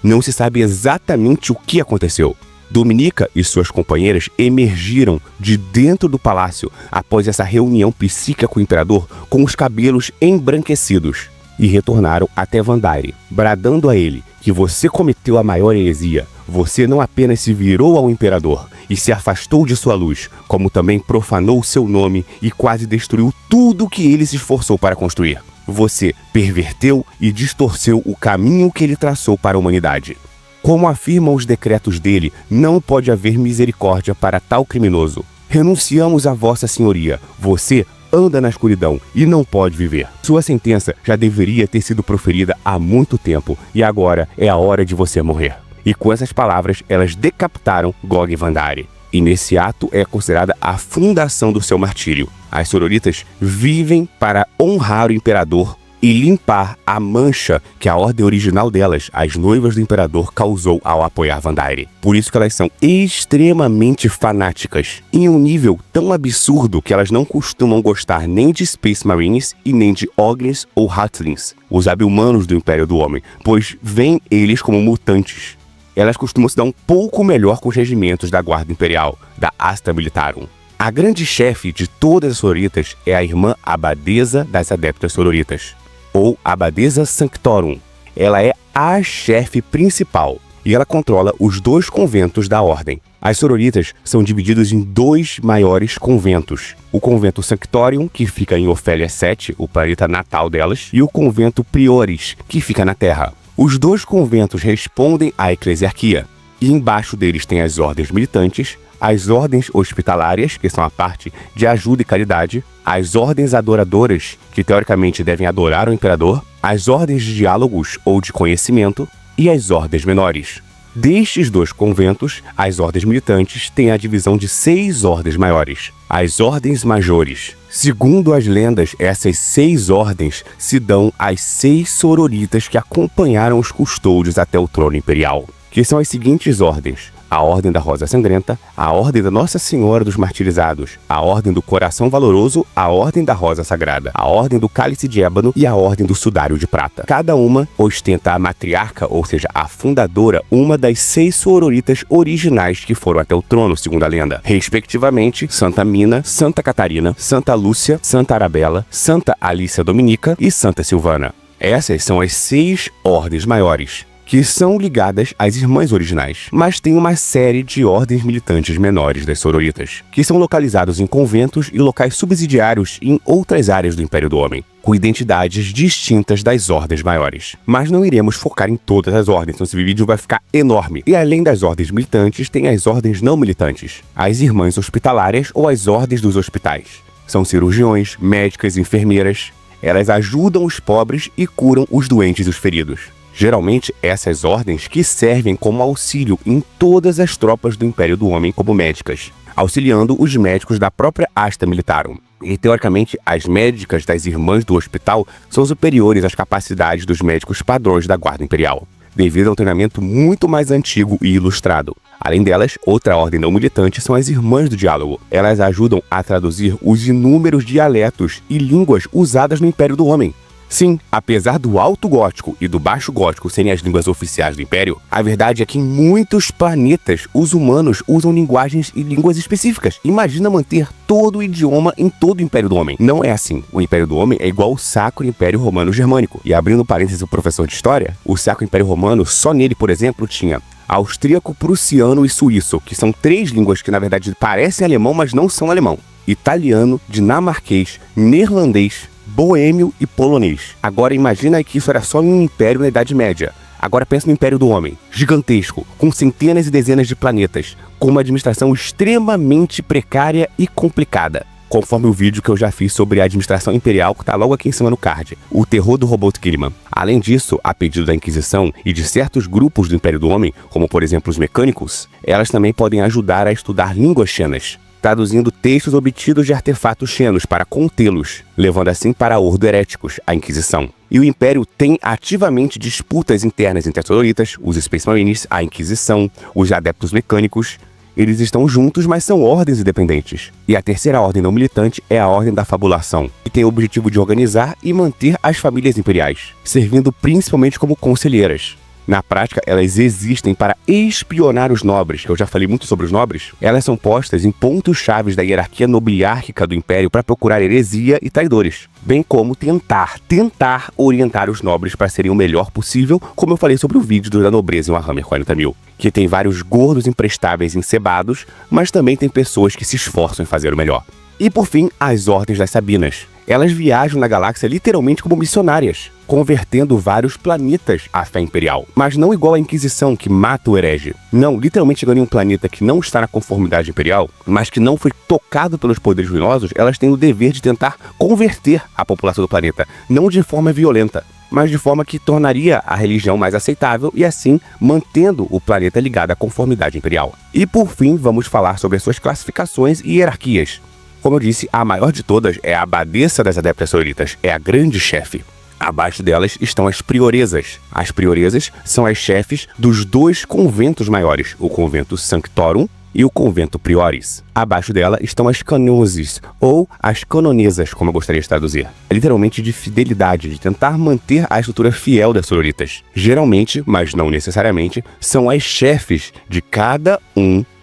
Não se sabe exatamente o que aconteceu. Dominica e suas companheiras emergiram de dentro do palácio após essa reunião psíquica com o imperador com os cabelos embranquecidos e retornaram até Vandaire, bradando a ele que você cometeu a maior heresia. Você não apenas se virou ao imperador e se afastou de sua luz, como também profanou seu nome e quase destruiu tudo que ele se esforçou para construir. Você perverteu e distorceu o caminho que ele traçou para a humanidade. Como afirmam os decretos dele, não pode haver misericórdia para tal criminoso. Renunciamos a vossa senhoria. Você anda na escuridão e não pode viver. Sua sentença já deveria ter sido proferida há muito tempo e agora é a hora de você morrer. E com essas palavras, elas decapitaram Gori Vandari. E nesse ato é considerada a fundação do seu martírio. As sororitas vivem para honrar o imperador e limpar a mancha que a ordem original delas, as noivas do imperador, causou ao apoiar Vandaire. Por isso que elas são extremamente fanáticas, em um nível tão absurdo que elas não costumam gostar nem de Space Marines e nem de Ogres ou Hatlings, os Abilmanos do Império do Homem, pois veem eles como mutantes. Elas costumam se dar um pouco melhor com os regimentos da Guarda Imperial, da Astra Militarum. A grande chefe de todas as sororitas é a irmã Abadesa das Adeptas Sororitas, ou Abadesa Sanctorum. Ela é a chefe principal e ela controla os 2 conventos da ordem. As sororitas são divididas em 2 maiores conventos. O convento Sanctorium, que fica em Ofélia 7, o planeta natal delas, e o convento Prioris, que fica na Terra. Os 2 conventos respondem à eclesiarquia, e embaixo deles tem as ordens militantes, as ordens hospitalárias, que são a parte de ajuda e caridade, as ordens adoradoras, que teoricamente devem adorar o imperador, as ordens de diálogos ou de conhecimento e as ordens menores. Destes 2 conventos, as ordens militantes têm a divisão de 6 ordens maiores, as ordens majores. Segundo as lendas, essas 6 ordens se dão às 6 sororitas que acompanharam os custódios até o trono imperial, que são as seguintes ordens: a Ordem da Rosa Sangrenta, a Ordem da Nossa Senhora dos Martirizados, a Ordem do Coração Valoroso, a Ordem da Rosa Sagrada, a Ordem do Cálice de Ébano e a Ordem do Sudário de Prata. Cada uma ostenta a matriarca, ou seja, a fundadora, uma das 6 sororitas originais que foram até o trono, segundo a lenda, respectivamente Santa Mina, Santa Catarina, Santa Lúcia, Santa Arabella, Santa Alícia Dominica e Santa Silvana. Essas são as 6 ordens maiores, que são ligadas às irmãs originais, mas tem uma série de ordens militantes menores das sororitas, que são localizados em conventos e locais subsidiários em outras áreas do Império do Homem, com identidades distintas das ordens maiores. Mas não iremos focar em todas as ordens, então esse vídeo vai ficar enorme. E além das ordens militantes, tem as ordens não militantes, as irmãs hospitalárias ou as ordens dos hospitais. São cirurgiões, médicas e enfermeiras. Elas ajudam os pobres e curam os doentes e os feridos. Geralmente, essas ordens que servem como auxílio em todas as tropas do Império do Homem como médicas, auxiliando os médicos da própria Asta Militarum. E, teoricamente, as médicas das irmãs do hospital são superiores às capacidades dos médicos padrões da Guarda Imperial, devido a um treinamento muito mais antigo e ilustrado. Além delas, outra ordem não militante são as Irmãs do Diálogo. Elas ajudam a traduzir os inúmeros dialetos e línguas usadas no Império do Homem. Sim, apesar do Alto Gótico e do Baixo Gótico serem as línguas oficiais do Império, a verdade é que em muitos planetas os humanos usam linguagens e línguas específicas. Imagina manter todo o idioma em todo o Império do Homem. Não é assim. O Império do Homem é igual ao Sacro Império Romano Germânico. E abrindo parênteses o professor de História, o Sacro Império Romano, só nele, por exemplo, tinha austríaco, prussiano e suíço, que são 3 línguas que na verdade parecem alemão, mas não são alemão. Italiano, dinamarquês, neerlandês, boêmio e polonês. Agora imagina que isso era só um império na Idade Média. Agora pensa no Império do Homem, gigantesco, com centenas e dezenas de planetas, com uma administração extremamente precária e complicada, conforme o vídeo que eu já fiz sobre a administração imperial, que está logo aqui em cima no card, o terror do Robot Kiliman. Além disso, a pedido da Inquisição e de certos grupos do Império do Homem, como por exemplo os mecânicos, elas também podem ajudar a estudar línguas xenas, traduzindo textos obtidos de artefatos xenos para contê-los, levando assim para a Ordo Heréticos, a Inquisição. E o Império tem ativamente disputas internas entre as sororitas, os Space Marines, a Inquisição, os Adeptos Mecânicos. Eles estão juntos, mas são ordens independentes. E a terceira ordem não militante é a Ordem da Fabulação, que tem o objetivo de organizar e manter as famílias imperiais, servindo principalmente como conselheiras. Na prática, elas existem para espionar os nobres, que eu já falei muito sobre os nobres. Elas são postas em pontos-chave da hierarquia nobiliárquica do Império para procurar heresia e traidores, bem como tentar orientar os nobres para serem o melhor possível, como eu falei sobre o vídeo da nobreza em Warhammer 40.000, que tem vários gordos imprestáveis encebados, mas também tem pessoas que se esforçam em fazer o melhor. E por fim, as Ordens das Sabinas. Elas viajam na galáxia literalmente como missionárias, convertendo vários planetas à fé imperial. Mas não igual à Inquisição, que mata o herege. Não, literalmente chegando em um planeta que não está na conformidade imperial, mas que não foi tocado pelos poderes luminosos, elas têm o dever de tentar converter a população do planeta, não de forma violenta, mas de forma que tornaria a religião mais aceitável e assim mantendo o planeta ligado à conformidade imperial. E por fim, vamos falar sobre as suas classificações e hierarquias. Como eu disse, a maior de todas é a Abadesa das Adeptas Sororitas, é a grande chefe. Abaixo delas estão as prioresas. As prioresas são as chefes dos 2 conventos maiores, o convento Sanctorum e o convento Prioris. Abaixo dela estão as canosis, ou as canonesas, como eu gostaria de traduzir. É literalmente de fidelidade, de tentar manter a estrutura fiel das sororitas. Geralmente, mas não necessariamente, são as chefes de cada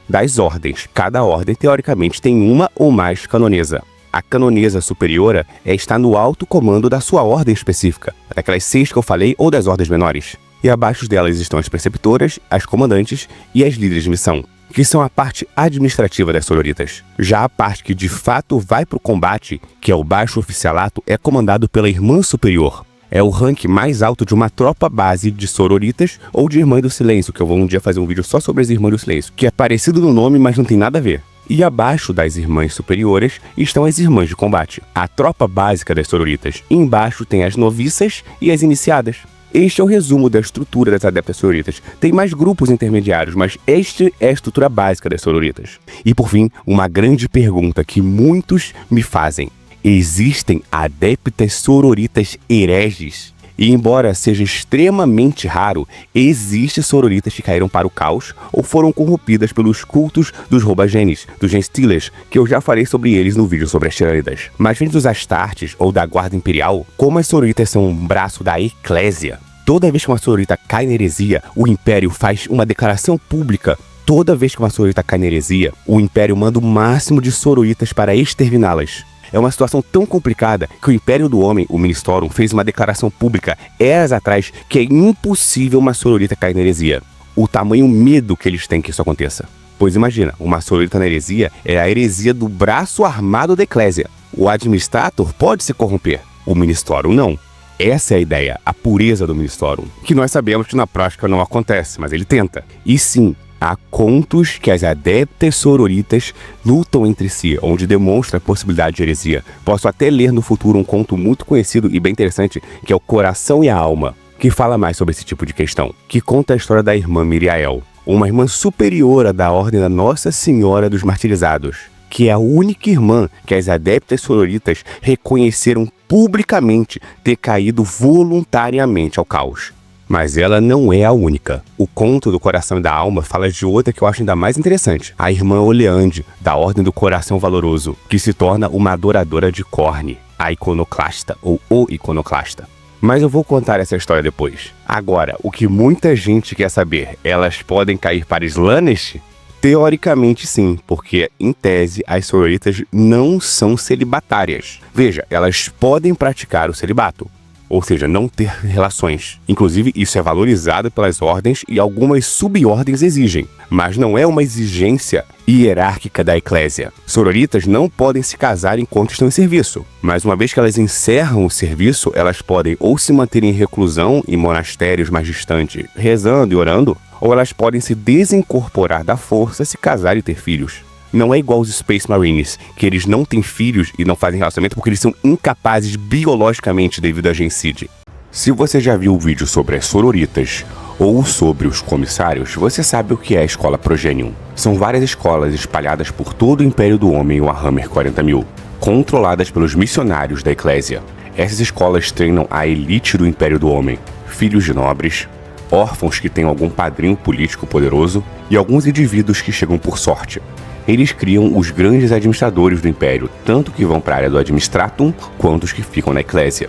das ordens. Cada ordem, teoricamente, tem uma ou mais canonesa. A canonesa superiora está no alto comando da sua ordem específica, daquelas 6 que eu falei ou das ordens menores. E abaixo delas estão as preceptoras, as comandantes e as líderes de missão, que são a parte administrativa das sororitas. Já a parte que de fato vai para o combate, que é o baixo oficialato, é comandado pela irmã superior. É o rank mais alto de uma tropa base de sororitas ou de Irmã do Silêncio, que eu vou um dia fazer um vídeo só sobre as Irmãs do Silêncio, que é parecido no nome, mas não tem nada a ver. E abaixo das irmãs superiores estão as irmãs de combate, a tropa básica das sororitas. E embaixo tem as noviças e as iniciadas. Este é o resumo da estrutura das adeptas sororitas. Tem mais grupos intermediários, mas este é a estrutura básica das sororitas. E por fim, uma grande pergunta que muitos me fazem. Existem adeptas sororitas hereges? E embora seja extremamente raro, existem sororitas que caíram para o caos ou foram corrompidas pelos cultos dos roubagenes, dos genstealers, que eu já falei sobre eles no vídeo sobre as tirânidas. Mas frente dos Astartes ou da Guarda Imperial, como as sororitas são um braço da Eclésia, toda vez que uma sororita cai na heresia, o Império faz uma declaração pública. Toda vez que uma sororita cai na heresia, o Império manda o máximo de sororitas para exterminá-las. É uma situação tão complicada que o Império do Homem, o Ministorum, fez uma declaração pública eras atrás que é impossível uma sororita cair na heresia. O tamanho medo que eles têm que isso aconteça. Pois imagina, uma sororita na heresia é a heresia do braço armado da Eclésia. O Administrator pode se corromper, o Ministorum não. Essa é a ideia, a pureza do Ministorum, que nós sabemos que na prática não acontece, mas ele tenta. E sim, há contos que as adeptas sororitas lutam entre si, onde demonstra a possibilidade de heresia. Posso até ler no futuro um conto muito conhecido e bem interessante, que é O Coração e a Alma, que fala mais sobre esse tipo de questão, que conta a história da irmã Miriael, uma irmã superiora da Ordem da Nossa Senhora dos Martirizados, que é a única irmã que as adeptas sororitas reconheceram publicamente ter caído voluntariamente ao caos. Mas ela não é a única. O conto do Coração e da Alma fala de outra que eu acho ainda mais interessante. A irmã Oleande, da Ordem do Coração Valoroso, que se torna uma adoradora de Khorne, a iconoclasta, ou o iconoclasta. Mas eu vou contar essa história depois. Agora, o que muita gente quer saber, elas podem cair para Slaanesh? Teoricamente sim, porque em tese as sororitas não são celibatárias. Veja, elas podem praticar o celibato, ou seja, não ter relações. Inclusive, isso é valorizado pelas ordens e algumas subordens exigem, mas não é uma exigência hierárquica da Eclésia. Sororitas não podem se casar enquanto estão em serviço, mas uma vez que elas encerram o serviço, elas podem ou se manter em reclusão em monastérios mais distantes, rezando e orando, ou elas podem se desincorporar da força, se casar e ter filhos. Não é igual os Space Marines, que eles não têm filhos e não fazem relacionamento porque eles são incapazes biologicamente devido a Genseed. Se você já viu o vídeo sobre as sororitas ou sobre os comissários, você sabe o que é a Escola Progenium. São várias escolas espalhadas por todo o Império do Homem e o Warhammer 40.000, controladas pelos missionários da Eclésia. Essas escolas treinam a elite do Império do Homem, filhos de nobres, órfãos que têm algum padrinho político poderoso e alguns indivíduos que chegam por sorte. Eles criam os grandes administradores do Império, tanto que vão para a área do Administratum, quanto os que ficam na Eclésia.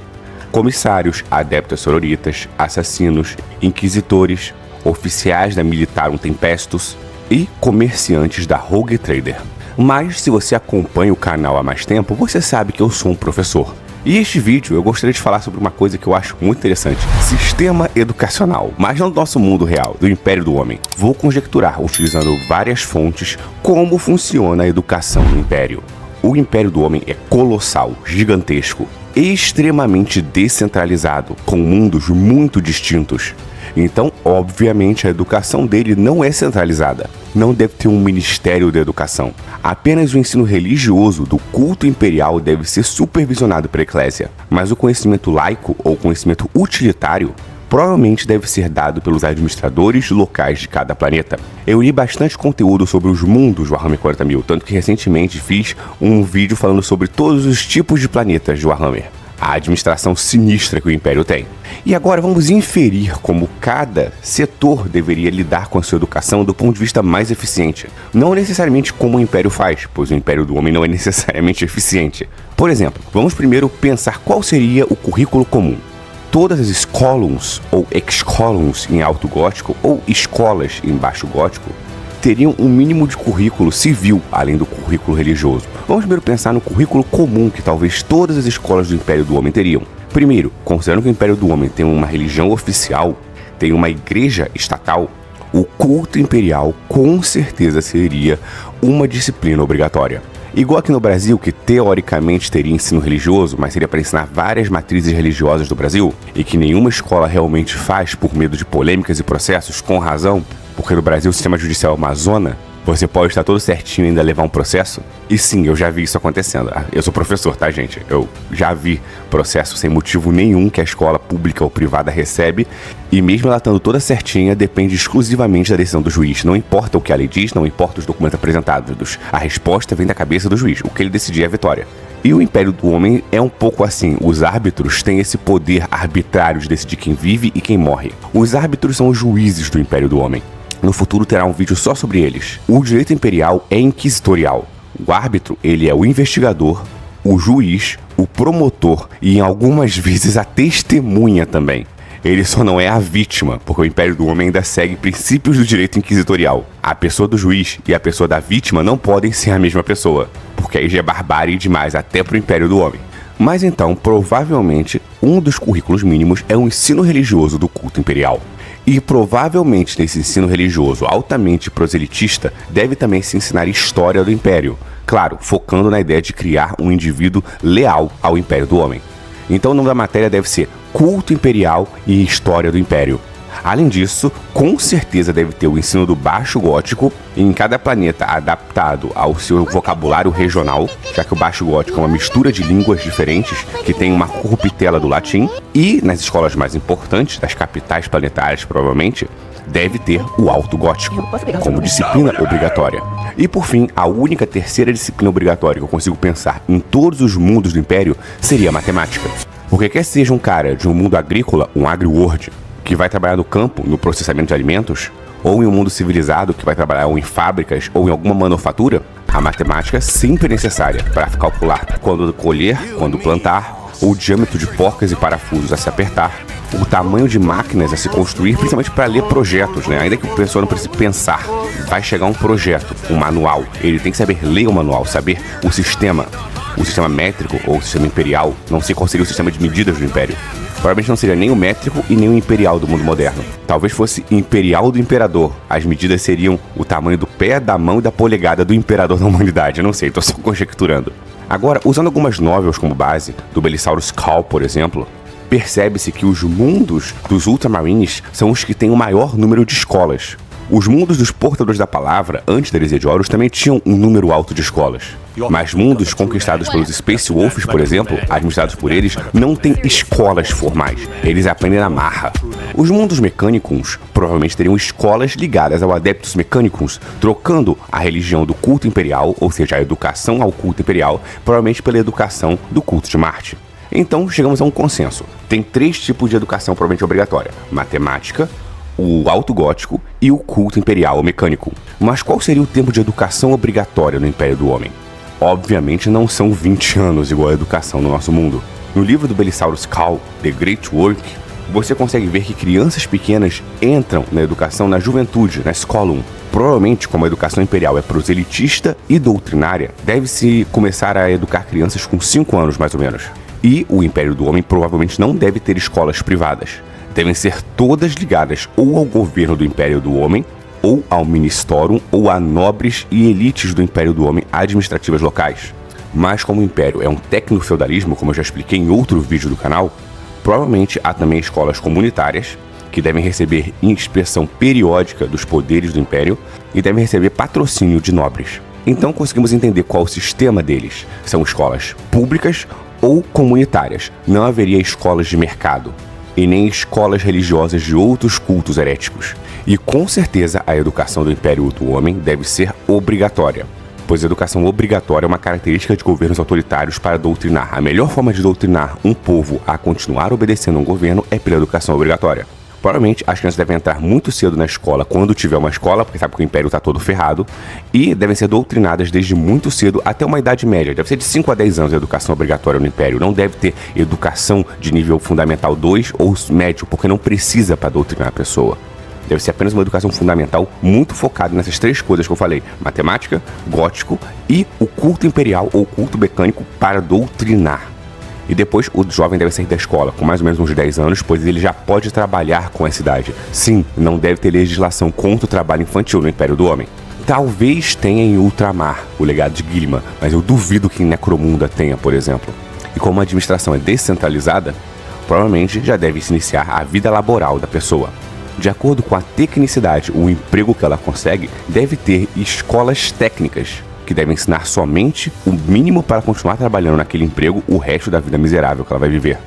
Comissários, adeptas sororitas, assassinos, inquisitores, oficiais da Militarum Tempestus e comerciantes da Rogue Trader. Mas se você acompanha o canal há mais tempo, você sabe que eu sou um professor. E este vídeo eu gostaria de falar sobre uma coisa que eu acho muito interessante: sistema educacional, mas não do nosso mundo real, do Império do Homem. Vou conjecturar, utilizando várias fontes, como funciona a educação no Império. O Império do Homem é colossal, gigantesco, extremamente descentralizado, com mundos muito distintos. Então, obviamente, a educação dele não é centralizada. Não deve ter um Ministério da Educação. Apenas o ensino religioso do culto imperial deve ser supervisionado pela Eclésia. Mas o conhecimento laico ou conhecimento utilitário provavelmente deve ser dado pelos administradores locais de cada planeta. Eu li bastante conteúdo sobre os mundos do Warhammer 40.000, tanto que recentemente fiz um vídeo falando sobre todos os tipos de planetas de Warhammer. A administração sinistra que o Império tem. E agora vamos inferir como cada setor deveria lidar com a sua educação do ponto de vista mais eficiente. Não necessariamente como o Império faz, pois o Império do Homem não é necessariamente eficiente. Por exemplo, vamos primeiro pensar qual seria o currículo comum. Todas as Scolums ou Excolums em Alto Gótico ou escolas em Baixo Gótico teriam um mínimo de currículo civil, além do currículo religioso. Vamos primeiro pensar no currículo comum que talvez todas as escolas do Império do Homem teriam. Primeiro, considerando que o Império do Homem tem uma religião oficial, tem uma igreja estatal, o culto imperial com certeza seria uma disciplina obrigatória. Igual aqui no Brasil, que teoricamente teria ensino religioso, mas seria para ensinar várias matrizes religiosas do Brasil, e que nenhuma escola realmente faz por medo de polêmicas e processos, com razão, porque no Brasil o sistema judicial é uma zona. Você pode estar todo certinho e ainda levar um processo? E sim, eu já vi isso acontecendo. Eu sou professor, tá, gente? Eu já vi processo sem motivo nenhum que a escola pública ou privada recebe, e mesmo ela estando toda certinha, depende exclusivamente da decisão do juiz. Não importa o que a lei diz, não importa os documentos apresentados. A resposta vem da cabeça do juiz. O que ele decidir é a vitória. E o Império do Homem é um pouco assim. Os árbitros têm esse poder arbitrário de decidir quem vive e quem morre. Os árbitros são os juízes do Império do Homem. No futuro terá um vídeo só sobre eles. O direito imperial é inquisitorial. O árbitro, ele é o investigador, o juiz, o promotor e em algumas vezes a testemunha também. Ele só não é a vítima, porque o Império do Homem ainda segue princípios do direito inquisitorial. A pessoa do juiz e a pessoa da vítima não podem ser a mesma pessoa, porque aí já é barbárie demais até pro Império do Homem. Mas então, provavelmente, um dos currículos mínimos é o ensino religioso do culto imperial. E provavelmente nesse ensino religioso altamente proselitista deve também se ensinar história do Império. Claro, focando na ideia de criar um indivíduo leal ao Império do Homem. Então o nome da matéria deve ser Culto Imperial e História do Império. Além disso, com certeza deve ter o ensino do Baixo Gótico, em cada planeta adaptado ao seu vocabulário regional, já que o Baixo Gótico é uma mistura de línguas diferentes, que tem uma corruptela do latim, e nas escolas mais importantes, das capitais planetárias provavelmente, deve ter o Alto Gótico, como disciplina obrigatória. E por fim, a única terceira disciplina obrigatória que eu consigo pensar em todos os mundos do Império seria a matemática. Porque quer seja um cara de um mundo agrícola, um agri-world, que vai trabalhar no campo, no processamento de alimentos, ou em um mundo civilizado que vai trabalhar ou em fábricas ou em alguma manufatura, a matemática sempre é necessária para calcular quando colher, quando plantar, o diâmetro de porcas e parafusos a se apertar, o tamanho de máquinas a se construir, principalmente para ler projetos, né? Ainda que o pessoal não precise pensar, vai chegar um projeto, um manual, ele tem que saber ler o manual, saber o sistema métrico ou o sistema imperial, não sei qual seria o sistema de medidas do Império. Provavelmente não seria nem o métrico e nem o imperial do mundo moderno. Talvez fosse imperial do imperador. As medidas seriam o tamanho do pé, da mão e da polegada do imperador da humanidade. Eu não sei, tô só conjecturando. Agora, usando algumas novels como base, do Belisarius Cawl, por exemplo, percebe-se que os mundos dos Ultramarines são os que têm o maior número de escolas. Os mundos dos portadores da palavra, antes da Heresia de Horus, também tinham um número alto de escolas. Mas mundos conquistados pelos Space Wolves, por exemplo, administrados por eles, não têm escolas formais. Eles aprendem na marra. Os mundos Mechanicums provavelmente teriam escolas ligadas ao Adeptus Mechanicums, trocando a religião do culto imperial, ou seja, a educação ao culto imperial, provavelmente pela educação do culto de Marte. Então, chegamos a um consenso. Tem 3 tipos de educação provavelmente obrigatória: matemática, o Alto Gótico e o culto imperial mecânico. Mas qual seria o tempo de educação obrigatória no Império do Homem? Obviamente não são 20 anos igual a educação no nosso mundo. No livro do Belisarius Cawl, The Great Work, você consegue ver que crianças pequenas entram na educação na juventude, na Scolum. Provavelmente, como a educação imperial é proselitista e doutrinária, deve-se começar a educar crianças com 5 anos mais ou menos. E o Império do Homem provavelmente não deve ter escolas privadas. Devem ser todas ligadas ou ao governo do Império do Homem, ou ao Ministorum, ou a nobres e elites do Império do Homem administrativas locais. Mas como o Império é um tecno-feudalismo, como eu já expliquei em outro vídeo do canal, provavelmente há também escolas comunitárias, que devem receber inspeção periódica dos poderes do Império e devem receber patrocínio de nobres. Então conseguimos entender qual o sistema deles. São escolas públicas ou comunitárias. Não haveria escolas de mercado e nem escolas religiosas de outros cultos heréticos. E com certeza a educação do Império do Homem deve ser obrigatória, pois a educação obrigatória é uma característica de governos autoritários para doutrinar. A melhor forma de doutrinar um povo a continuar obedecendo a um governo é pela educação obrigatória. Provavelmente as crianças devem entrar muito cedo na escola, quando tiver uma escola, porque sabe que o Império está todo ferrado, e devem ser doutrinadas desde muito cedo até uma idade média. Deve ser de 5 a 10 anos a educação obrigatória no Império. Não deve ter educação de nível fundamental 2 ou médio, porque não precisa para doutrinar a pessoa. Deve ser apenas uma educação fundamental muito focada nessas 3 coisas que eu falei: matemática, gótico e o culto imperial ou culto mecânico para doutrinar. E depois o jovem deve sair da escola com mais ou menos uns 10 anos, pois ele já pode trabalhar com essa idade. Sim, não deve ter legislação contra o trabalho infantil no Império do Homem. Talvez tenha em Ultramar o legado de Guilliman, mas eu duvido que em Necromunda tenha, por exemplo. E como a administração é descentralizada, provavelmente já deve se iniciar a vida laboral da pessoa. De acordo com a tecnicidade, o emprego que ela consegue deve ter escolas técnicas, que devem ensinar somente o mínimo para continuar trabalhando naquele emprego o resto da vida miserável que ela vai viver.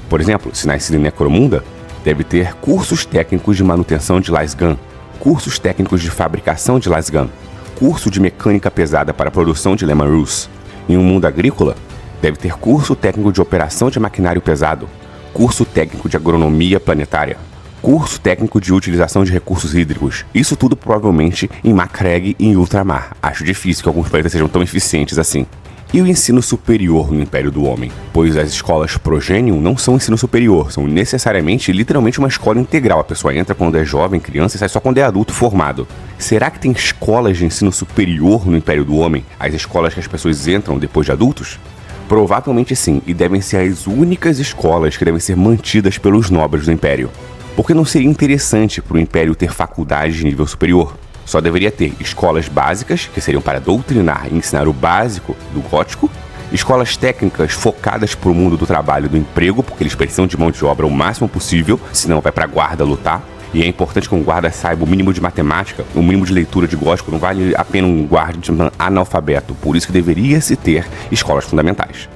Por exemplo, se nascida em Necromunda, deve ter cursos técnicos de manutenção de lasgun, cursos técnicos de fabricação de lasgun, curso de mecânica pesada para a produção de Leman-Russ. Em um mundo agrícola, deve ter curso técnico de operação de maquinário pesado, curso técnico de agronomia planetária, curso técnico de utilização de recursos hídricos. Isso tudo provavelmente em Macragge e em Ultramar. Acho difícil que alguns planetas sejam tão eficientes assim. E o ensino superior no Império do Homem? Pois as escolas Progenium não são ensino superior, são necessariamente, literalmente uma escola integral. A pessoa entra quando é jovem, criança, e sai só quando é adulto formado. Será que tem escolas de ensino superior no Império do Homem? As escolas que as pessoas entram depois de adultos? Provavelmente sim, e devem ser as únicas escolas que devem ser mantidas pelos nobres do Império. Porque não seria interessante para o Império ter faculdades de nível superior. Só deveria ter escolas básicas, que seriam para doutrinar e ensinar o básico do gótico, escolas técnicas focadas para o mundo do trabalho e do emprego, porque eles precisam de mão de obra o máximo possível, senão vai para a guarda lutar. E é importante que um guarda saiba o mínimo de matemática, o mínimo de leitura de gótico, não vale a pena um guarda analfabeto, por isso que deveria-se ter escolas fundamentais.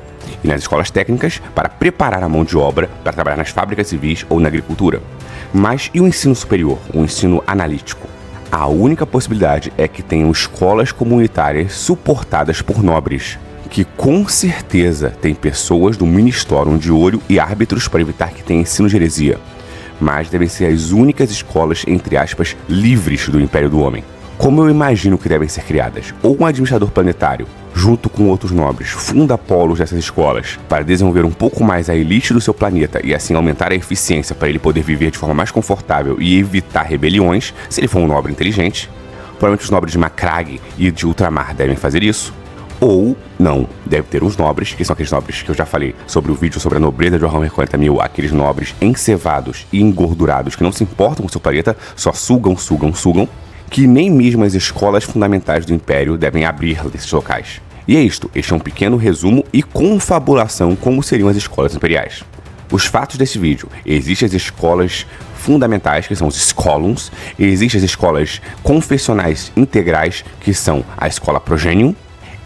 E nas escolas técnicas, para preparar a mão de obra para trabalhar nas fábricas civis ou na agricultura. Mas e o ensino superior, o ensino analítico? A única possibilidade é que tenham escolas comunitárias suportadas por nobres, que com certeza tem pessoas do Ministório de olho e árbitros para evitar que tenha ensino de heresia. Mas devem ser as únicas escolas, entre aspas, livres do Império do Homem. Como eu imagino que devem ser criadas? Ou um administrador planetário, junto com outros nobres, funda polos dessas escolas para desenvolver um pouco mais a elite do seu planeta e assim aumentar a eficiência para ele poder viver de forma mais confortável e evitar rebeliões, se ele for um nobre inteligente. Provavelmente os nobres de Macragge e de Ultramar devem fazer isso. Ou não, deve ter uns nobres, que são aqueles nobres que eu já falei sobre o vídeo sobre a nobreza de Warhammer 40.000, aqueles nobres encevados e engordurados que não se importam com o seu planeta, só sugam, que nem mesmo as escolas fundamentais do Império devem abrir desses locais. E é isto, este é um pequeno resumo e confabulação como seriam as escolas imperiais. Os fatos desse vídeo: existem as escolas fundamentais, que são os Scolums, existem as escolas confessionais integrais, que são a escola Progenium,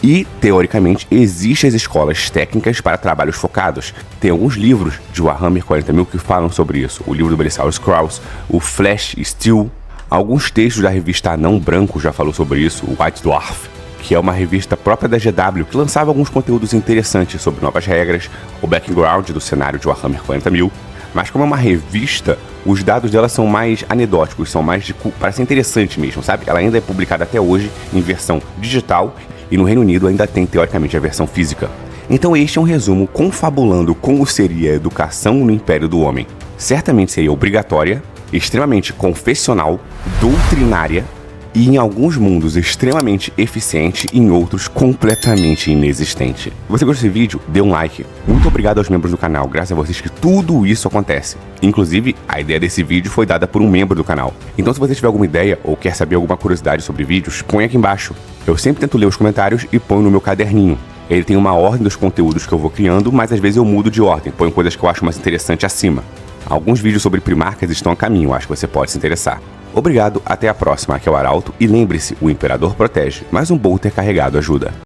e, teoricamente, existem as escolas técnicas para trabalhos focados. Tem alguns livros de Warhammer 40.000 que falam sobre isso. O livro do Belisaurus Krauss, o Flash Steel. Alguns textos da revista Anão Branco já falou sobre isso, o White Dwarf, que é uma revista própria da GW, que lançava alguns conteúdos interessantes sobre novas regras, o background do cenário de Warhammer 40.000. Mas como é uma revista, os dados dela são mais anedóticos, são mais para ser interessante mesmo, sabe? Ela ainda é publicada até hoje em versão digital e no Reino Unido ainda tem, teoricamente, a versão física. Então este é um resumo confabulando como seria a educação no Império do Homem. Certamente seria obrigatória, extremamente confessional, doutrinária e em alguns mundos extremamente eficiente e em outros completamente inexistente. Se você gostou desse vídeo, dê um like. Muito obrigado aos membros do canal, graças a vocês que tudo isso acontece. Inclusive, a ideia desse vídeo foi dada por um membro do canal. Então se você tiver alguma ideia ou quer saber alguma curiosidade sobre vídeos, põe aqui embaixo. Eu sempre tento ler os comentários e ponho no meu caderninho. Ele tem uma ordem dos conteúdos que eu vou criando, mas às vezes eu mudo de ordem, ponho coisas que eu acho mais interessante acima. Alguns vídeos sobre primarcas estão a caminho, acho que você pode se interessar. Obrigado, até a próxima, aqui é o Arauto, e lembre-se, o Imperador protege, mas um bolter carregado ajuda.